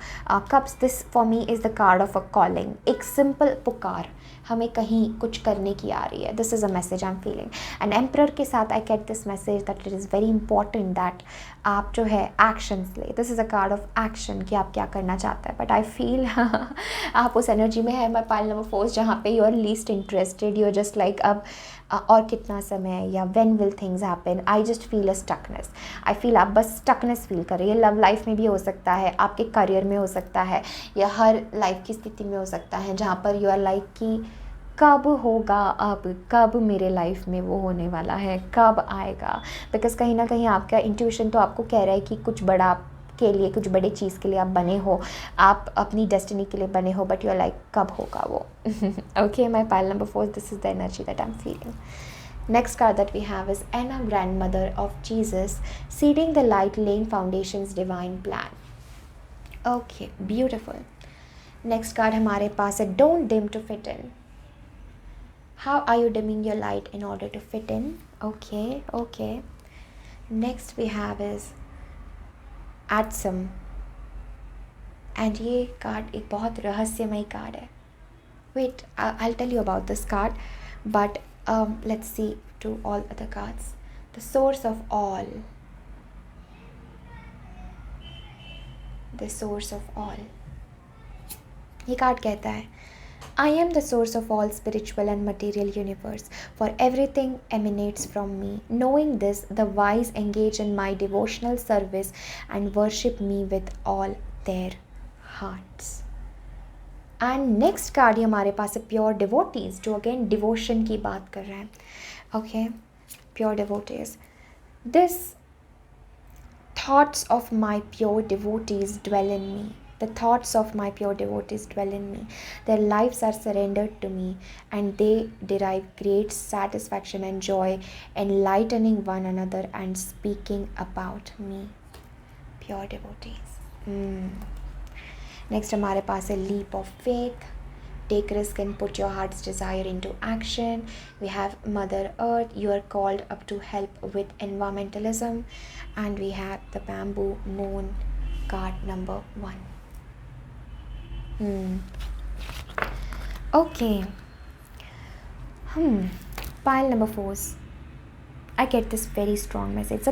cups, this for me is the card of a calling. एक सिंपल पुकार, हमें कहीं कुछ करने की आ रही है. This is a message I am feeling. And emperor के साथ आई get this message that it is very important that आप जो है एक्शंस ले. This is a card of action कि आप क्या करना चाहते हैं. बट आई फील आप उस एनर्जी में है, माई पाइल नंबर 4, जहाँ पे you are least interested. You are just like अब और कितना समय, या when will things happen. I just feel a stuckness. I feel आप बस स्टकनेस फील कर रही है. लव लाइफ में भी हो सकता है, आपके करियर में हो सकता है, या हर लाइफ की स्थिति में हो सकता है जहाँ पर यू आर लाइक कि कब होगा, अब कब मेरे लाइफ में वो होने वाला है, कब आएगा. बिकॉज कहीं ना कहीं आपका इंट्यूशन तो आपको कह रहा है कि कुछ बड़ा के लिए, कुछ बड़े चीज़ के लिए आप बने हो, आप अपनी डेस्टिनी के लिए बने हो. बट यू आर लाइक कब होगा वो. Okay, my pile number 4, this is the energy that I am feeling. Next card that we have is Anna, grandmother of Jesus, seeding the light, laying foundations, divine plan. Okay, beautiful. Next card हमारे पास है Don't dim to fit in. How are you dimming your light in order to fit in? Okay, okay. Next we have is Add some. And ये card एक बहुत रहस्यमय card है. Wait, I'll tell you about this card, but let's see to all other cards. The source of all. The source of all. ये card कहता है I am the source of all spiritual and material universe, for everything emanates from me. Knowing this, the wise engage in my devotional service and worship me with all their hearts. And next card हमारे पास है pure devotees, जो again devotion की बात कर रहे हैं. Okay, pure devotees. This thoughts of my pure devotees dwell in me. The thoughts of my pure devotees dwell in me. Their lives are surrendered to me, and they derive great satisfaction and joy, enlightening one another and speaking about me. Pure devotees. Next हमारे पास है leap of faith. Take risk and put your heart's desire into action. We have Mother Earth. You are called up to help with environmentalism. And we have the Bamboo Moon, card number 1. Okay. Pile number 4. I get this very strong message.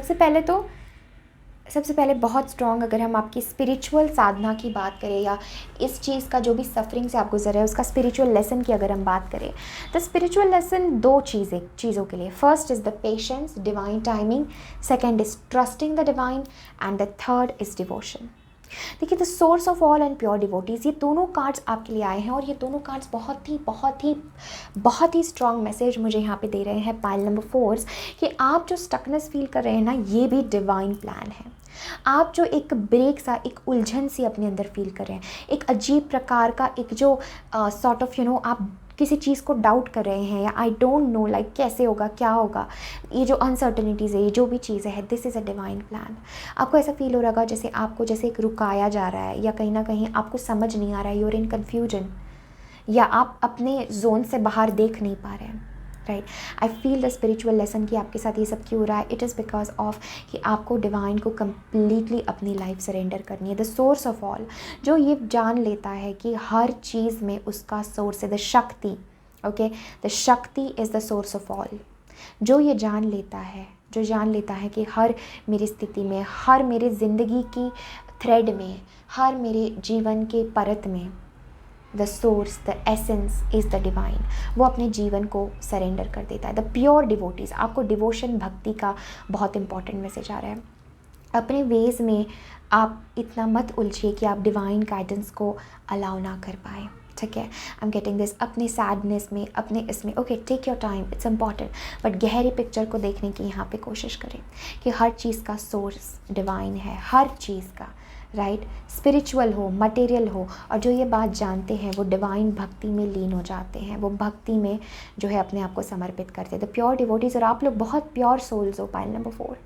सबसे पहले बहुत strong, अगर हम आपकी spiritual साधना की बात करें, या इस चीज़ का जो भी सफरिंग से आप गुजर रहे हैं उसका स्पिरिचुअल लेसन की अगर हम बात करें, तो स्पिरिचुअल लेसन 2 चीज़ों के लिए. First is the patience, divine timing. Second is trusting the divine. And the third is devotion. देखिए, the source of all and pure devotees, ये दोनों कार्ड्स आपके लिए आए हैं, और ये दोनों कार्ड्स बहुत ही स्ट्रॉन्ग मैसेज मुझे यहाँ पे दे रहे हैं पाइल नंबर 4 कि आप जो स्टकनेस फील कर रहे हैं ना, ये भी डिवाइन प्लान है. आप जो एक ब्रेक सा, एक उलझन सी अपने अंदर फील कर रहे हैं, एक अजीब प्रकार का एक जो सॉर्ट ऑफ आप किसी चीज़ को डाउट कर रहे हैं, या आई डोंट नो लाइक कैसे होगा, क्या होगा, ये जो अनसर्टनिटीज़ है, ये जो भी चीज़ है, this is a divine plan. आपको ऐसा फील हो रहा होगा जैसे आपको जैसे एक रुकाया जा रहा है, या कहीं ना कहीं आपको समझ नहीं आ रहा है, यू आर इन कन्फ्यूजन, या आप अपने जोन से बाहर देख नहीं पा रहे हैं. Right, I feel the spiritual lesson कि आपके साथ ये सब क्यों हो रहा है. इट इज़ बिकॉज ऑफ कि आपको डिवाइन को कम्प्लीटली अपनी लाइफ सरेंडर करनी है. द सोर्स ऑफ ऑल, जो ये जान लेता है कि हर चीज़ में उसका सोर्स है, द शक्ति. ओके, द शक्ति is the source of all. जो ये जान लेता है कि हर मेरी स्थिति में, हर मेरे ज़िंदगी की थ्रेड में, हर मेरे जीवन के परत में the source, the essence is the divine, वो अपने जीवन को सरेंडर कर देता है. द प्योर डिवोटीज़, आपको डिवोशन, भक्ति का बहुत इंपॉर्टेंट मैसेज आ रहा है. अपने वेज में आप इतना मत उलझिए कि आप डिवाइन गाइडेंस को अलाउ ना कर पाए. ठीक है, आई एम गेटिंग दिस. अपने सैडनेस में, अपने इसमें, okay, take your time, it's important, but गहरी पिक्चर को देखने की यहाँ पे कोशिश करें कि हर चीज़ का सोर्स डिवाइन है, हर चीज़ का. राइट, स्पिरिचुअल हो, मटेरियल हो, और जो ये बात जानते हैं वो डिवाइन भक्ति में लीन हो जाते हैं, वो भक्ति में जो है अपने आप को समर्पित करते हैं. द प्योर डिवोटीज, और आप लोग बहुत प्योर सोल्स हो. Pile number 4,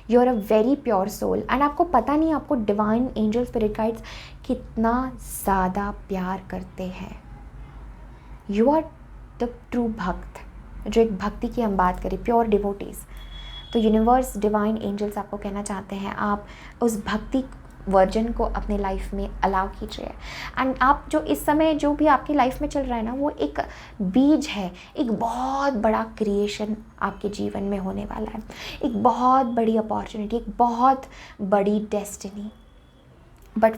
you are a very pure soul, and आपको पता नहीं आपको डिवाइन एंजल स्पिरिट गाइड्स कितना ज़्यादा प्यार करते हैं. यू आर द ट्रू भक्त. जो एक भक्ति की हम बात करें, प्योर डिवोटीज़, तो यूनिवर्स, डिवाइन एंजल्स आपको कहना चाहते हैं आप उस भक्ति वर्जन को अपने लाइफ में अलाउ कीजिए। एंड आप जो इस समय जो भी आपकी लाइफ में चल रहा है ना, वो एक बीज है, एक बहुत बड़ा क्रिएशन आपके जीवन में होने वाला है, एक बहुत बड़ी अपॉर्चुनिटी, एक बहुत बड़ी डेस्टिनी। बट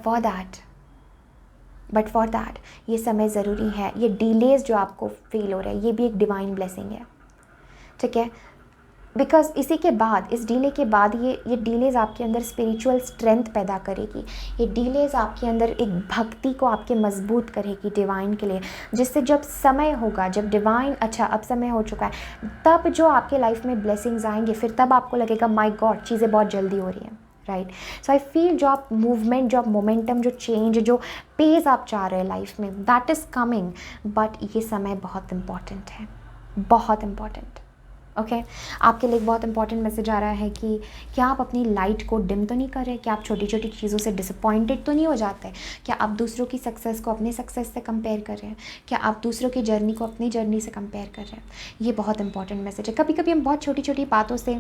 फॉर दैट ये समय ज़रूरी है। ये डिलेज जो आपको फील हो रहा है, ये भी एक डिवाइन ब्लेसिंग है, ठीक है। बिकॉज इसी के बाद, इस डीले के बाद ये डीलेज आपके अंदर स्पिरिचुअल स्ट्रेंथ पैदा करेगी। ये डीलेज आपके अंदर एक भक्ति को आपके मजबूत करेगी डिवाइन के लिए, जिससे जब समय होगा, जब डिवाइन अच्छा अब समय हो चुका है, तब जो आपके लाइफ में ब्लेसिंग्स आएंगे, फिर तब आपको लगेगा माय गॉड चीज़ें बहुत जल्दी हो रही हैं, राइट। सो आई फील जो आप मूवमेंट, जो आप मोमेंटम, जो चेंज, जो पेस आप चाह रहे हैं लाइफ में, दैट इज़ कमिंग। बट ये समय बहुत इम्पॉर्टेंट है, बहुत इम्पॉर्टेंट। ओके आपके लिए एक बहुत इंपॉर्टेंट मैसेज आ रहा है कि क्या आप अपनी लाइट को डिम तो नहीं कर रहे, क्या आप छोटी छोटी चीज़ों से डिसअपॉइंटेड तो नहीं हो जाते, क्या आप दूसरों की सक्सेस को अपने सक्सेस से कंपेयर कर रहे हैं, क्या आप दूसरों की जर्नी को अपनी जर्नी से कंपेयर कर रहे हैं। ये बहुत इंपॉर्टेंट मैसेज है। कभी कभी हम बहुत छोटी छोटी बातों से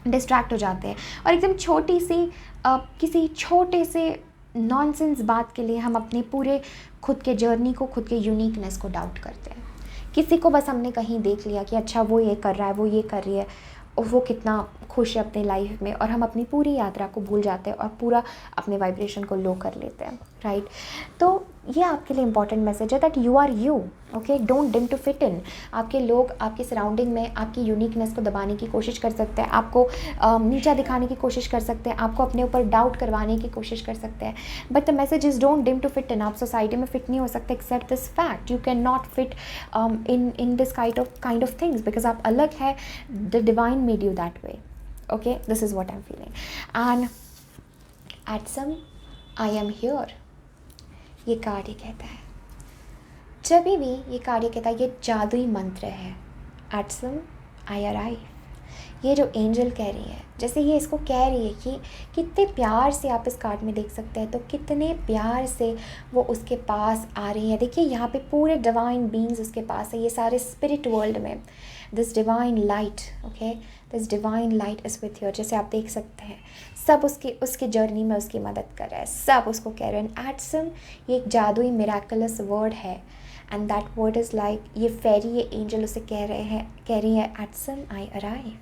डिस्ट्रैक्ट हो जाते हैं और एकदम छोटी सी किसी छोटे से नॉनसेंस बात के लिए हम अपने पूरे खुद के जर्नी को, खुद के यूनिकनेस को डाउट करते हैं। किसी को बस हमने कहीं देख लिया कि अच्छा वो ये कर रहा है, वो ये कर रही है, और वो कितना खुश है अपनी लाइफ में, और हम अपनी पूरी यात्रा को भूल जाते हैं और पूरा अपने वाइब्रेशन को लो कर लेते हैं, राइट। तो ये आपके लिए इंपॉर्टेंट मैसेज है that you are you, okay, don't dim to fit in. आपके लोग आपके सराउंडिंग में आपकी यूनिकनेस को दबाने की कोशिश कर सकते हैं, आपको नीचा दिखाने की कोशिश कर सकते हैं, आपको अपने ऊपर डाउट करवाने की कोशिश कर सकते हैं। But the message is don't dim to fit in. आप सोसाइटी में फिट नहीं हो सकते, accept this fact you can not fit in this kind of things, because आप अलग है। The divine made you that way, okay, this is what I am feeling. And at some I am here, ये card ये कहता है, जब भी ये कार्य कहता है, ये जादुई मंत्र है, एट सम आई अराइव। ये जो एंजल कह रही है, जैसे ये इसको कह रही है कि कितने प्यार से, आप इस कार्ड में देख सकते हैं तो कितने प्यार से वो उसके पास आ रही है। देखिए यहाँ पे पूरे डिवाइन बीइंग्स उसके पास है, ये सारे स्पिरिट वर्ल्ड में this divine light, okay, this divine light is with you. जैसे आप देख सकते हैं सब उसके जर्नी में उसकी मदद कर रहा है, सब उसको कह रहे हैं एट सम। ये एक जादुई मिराकुलस वर्ड है, and that word is like, ये फेरी, ये एंजल उसे कह रही है एट सम आई अराइव,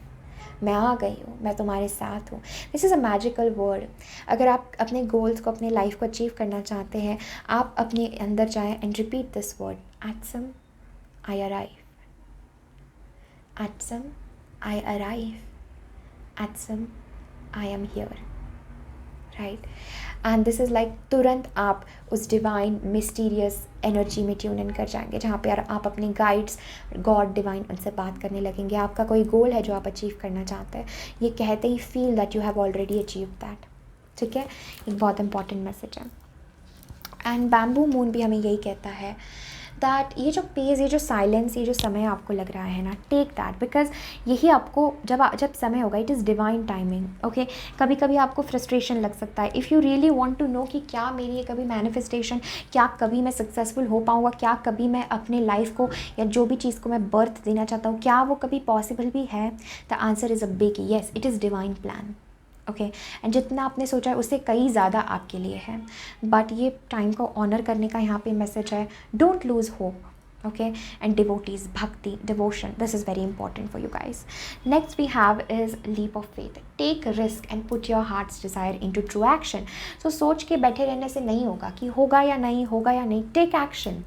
मैं आ गई हूँ, मैं तुम्हारे साथ हूँ। This is a magical word. अगर आप अपने गोल्स को, अपने लाइफ को अचीव करना चाहते हैं, आप अपने अंदर जाएं and repeat this word, at some I arrive, at some I arrive, at some I am here, right. And this is like तुरंत आप उस डिवाइन मिस्टीरियस एनर्जी में ट्यून इन कर जाएंगे, जहाँ पे आप अपने गाइड्स, गॉड, डिवाइन, उनसे बात करने लगेंगे। आपका कोई गोल है जो आप अचीव करना चाहते हैं, ये कहते ही feel that you have already achieve that, ठीक है। एक बहुत इंपॉर्टेंट मैसेज है। एंड बैम्बू मून भी हमें यही कहता है दैट ये जो पेस, ये जो साइलेंस, ये जो समय आपको लग रहा है ना, टेक दैट, बिकॉज यही आपको जब समय होगा, it is divine timing, okay. कभी कभी आपको फ्रस्ट्रेशन लग सकता है, if you really want to know कि क्या मेरी ये कभी मैनिफेस्टेशन, क्या कभी मैं सक्सेसफुल हो पाऊँगा, क्या कभी मैं अपने लाइफ को या जो भी चीज़ को मैं बर्थ देना चाहता हूँ, क्या वो कभी पॉसिबल भी है, the answer is a big yes, it is divine plan, okay. And जितना आपने सोचा है उससे कई ज़्यादा आपके लिए है, बट ये टाइम को ऑनर करने का यहाँ पे मैसेज है, don't lose hope, okay. And devotees, bhakti, devotion, this is very important for you guys. Next we have is leap of faith, take risk and put your heart's desire into true action. So सोच के बैठे रहने से नहीं होगा कि होगा या नहीं, होगा या नहीं, take action,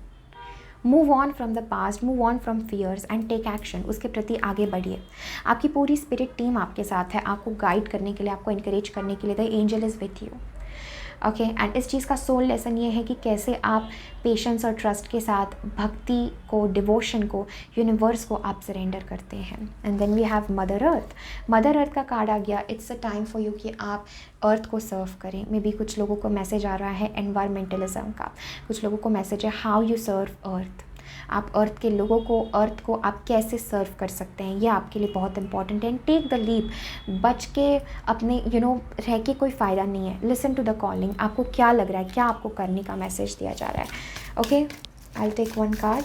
move on from the past, move on from fears and take action, उसके प्रति आगे बढ़िए। आपकी पूरी स्पिरिट टीम आपके साथ है, आपको गाइड करने के लिए, आपको इनकरेज करने के लिए, the angel is with you, okay. And इस चीज़ का सोल लेसन ये है कि कैसे आप पेशेंस और ट्रस्ट के साथ भक्ति को, डिवोशन को, यूनिवर्स को आप सरेंडर करते हैं। And then we have mother earth. Mother earth का कार्ड आ गया, it's a time for you कि आप अर्थ को सर्व करें। मे बी कुछ लोगों को मैसेज आ रहा है एनवायरमेंटलिज्म का, कुछ लोगों को मैसेज है हाउ यू सर्व अर्थ। आप अर्थ के लोगों को, अर्थ को आप कैसे सर्व कर सकते हैं, ये आपके लिए बहुत इंपॉर्टेंट है। एंड टेक द लीप, बच के अपने रह के कोई फ़ायदा नहीं है। लिसन टू द कॉलिंग, आपको क्या लग रहा है, क्या आपको करने का मैसेज दिया जा रहा है, okay. I will take one card.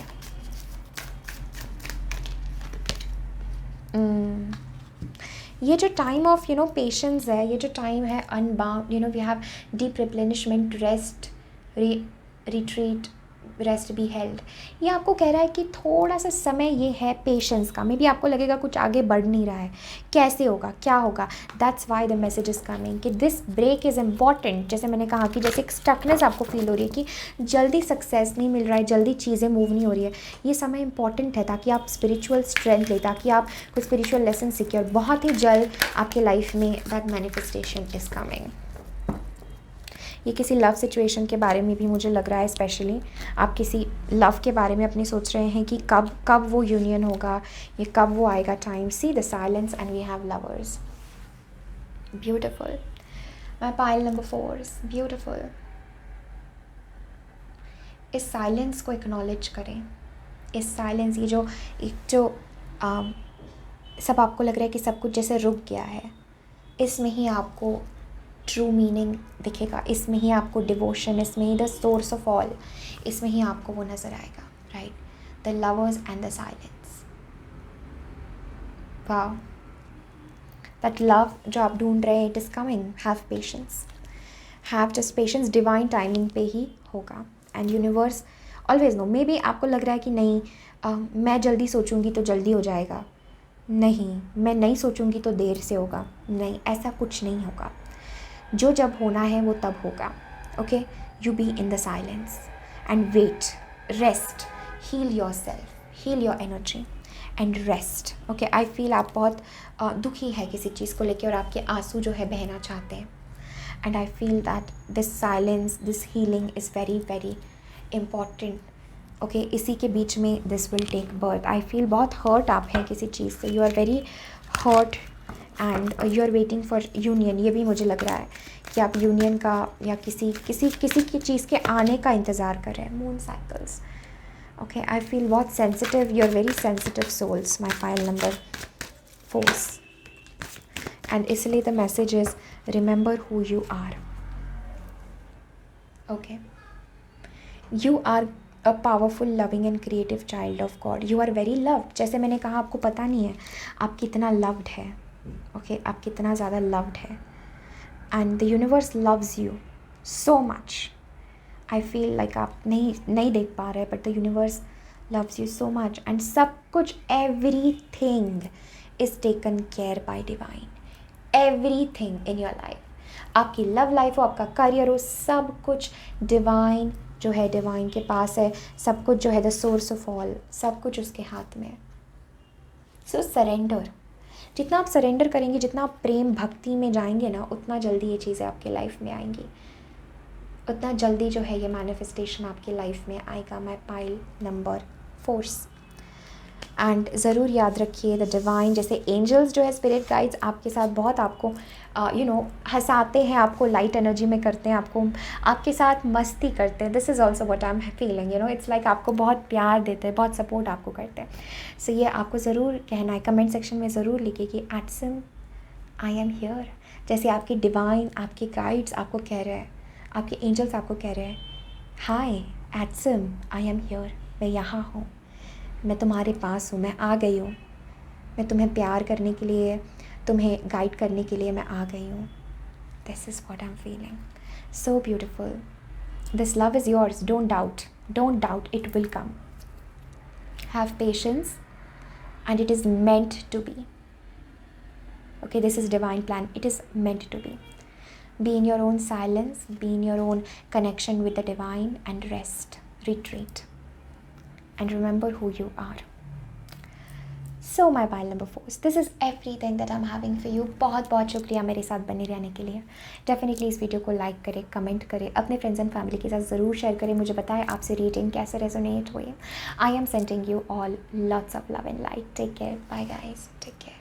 ये जो टाइम ऑफ पेशेंस है, ये जो टाइम है unbound, we have deep replenishment, rest, retreat, rest be held, ये आपको कह रहा है कि थोड़ा सा समय ये है पेशेंस का। मे बी आपको लगेगा कुछ आगे बढ़ नहीं रहा है, कैसे होगा, क्या होगा, that's why the message is coming कि दिस ब्रेक इज़ इम्पॉर्टेंट। जैसे मैंने कहा कि जैसे एक स्टकनेस आपको फील हो रही है कि जल्दी सक्सेस नहीं मिल रहा है, जल्दी चीज़ें मूव नहीं हो रही है, ये समय इंपॉर्टेंट है ताकि आप स्पिरिचुअल स्ट्रेंथ लें, ताकि आप कुछ स्पिरिचुअल लेसन सीखें, और बहुत ही जल्द आपके लाइफ में दैट मैनिफेस्टेशन इज़ कमिंग। ये किसी लव सिचुएशन के बारे में भी मुझे लग रहा है, स्पेशली आप किसी लव के बारे में अपने सोच रहे हैं कि कब वो यूनियन होगा, ये कब वो आएगा time. See the silence and we have lovers, beautiful. My pile number 4, beautiful. इस साइलेंस को एक्नॉलेज करें, इस साइलेंस, ये जो सब आपको लग रहा है कि सब कुछ जैसे रुक गया है, इसमें ही आपको ट्रू मीनिंग दिखेगा, इसमें ही आपको डिवोशन, इसमें ही द सोर्स ऑफ ऑल, इसमें ही आपको वो नज़र आएगा, right. The lovers and the silence, wow, that love जो आप ढूंढ रहे हैं, it is coming. Have patience, have just patience, divine timing पे ही होगा। And universe always no. May be आपको लग रहा है कि नहीं मैं जल्दी सोचूंगी तो जल्दी हो जाएगा, नहीं मैं नहीं सोचूंगी तो देर से होगा, नहीं, ऐसा कुछ नहीं होगा। जो जब होना है वो तब होगा, okay. You be in the silence and wait, rest, heal your self, heal your energy and rest, okay. I feel आप बहुत दुखी है किसी चीज़ को लेकर और आपके आंसू जो है बहना चाहते हैं, and I feel that this silence, this healing is very very important, okay. इसी के बीच में this will take birth. I feel बहुत हर्ट आप हैं किसी चीज़ से, you are very hurt and you are waiting for union. ये भी मुझे लग रहा है कि आप यूनियन का या किसी की चीज़ के आने का इंतज़ार कर रहे हैं। Moon cycles, okay. I feel बहुत sensitive, you are very sensitive souls, my file number 4, and इसलिए the message is remember who you are, okay. You are a powerful, loving and creative child of God. You are very loved. जैसे मैंने कहा, आपको पता नहीं है आप कितना लव्ड है, ओके, आप कितना ज़्यादा लव्ड है, and the universe loves you so much. I feel like आप नहीं देख पा रहे, but the universe loves you so much, and सब कुछ, everything is taken care bye divine, everything in your life, आपकी लव लाइफ हो, आपका करियर हो, सब कुछ डिवाइन जो है, डिवाइन के पास है सब कुछ जो है, द सोर्स ऑफ ऑल, सब कुछ उसके हाथ में है। सो सरेंडर, जितना आप सरेंडर करेंगे, जितना आप प्रेम भक्ति में जाएंगे ना, उतना जल्दी ये चीज़ें आपके लाइफ में आएंगी, उतना जल्दी जो है ये मैनिफेस्टेशन आपकी लाइफ में आएगा। माय पाइल नंबर 4, एंड ज़रूर याद रखिए द डिवाइन, जैसे एंजल्स जो है, स्पिरिट गाइड्स आपके साथ बहुत आपको हंसाते हैं, आपको लाइट एनर्जी में करते हैं, आपके साथ मस्ती करते हैं। This is also what I am feeling, it's like आपको बहुत प्यार देते हैं, बहुत सपोर्ट आपको करते हैं। सो ये आपको ज़रूर कहना है, कमेंट सेक्शन में ज़रूर लिखिए कि एटसम आई एम हियर। जैसे आपकी डिवाइन, आपके गाइड्स आपको कह रहे हैं, आपके एंजल्स आपको कह रहे हैं, हाय एटसम आई एम हियर, मैं यहाँ हूँ, मैं तुम्हारे पास हूँ, मैं आ गई हूँ, मैं तुम्हें प्यार करने के लिए, तुम्हें गाइड करने के लिए मैं आ गई हूँ। This is what I am feeling, so beautiful. This love is yours, don't doubt, it will come. Have patience and it is meant to be, okay. This is divine plan, it is meant to be. Be in your own silence, be in your own connection with the divine, and rest, retreat, and remember who you are. So my pile number 4, this is everything that I'm having for you. बहुत बहुत शुक्रिया मेरे साथ बने रहने के लिए। Definitely इस वीडियो को लाइक करें, कमेंट करें, अपने फ्रेंड्स एंड फैमिली के साथ ज़रूर शेयर करें, मुझे बताएं आपसे रीडिंग कैसे रेजोनेट हुई। I am sending you all lots of love and light. Take care, bye guys, take care.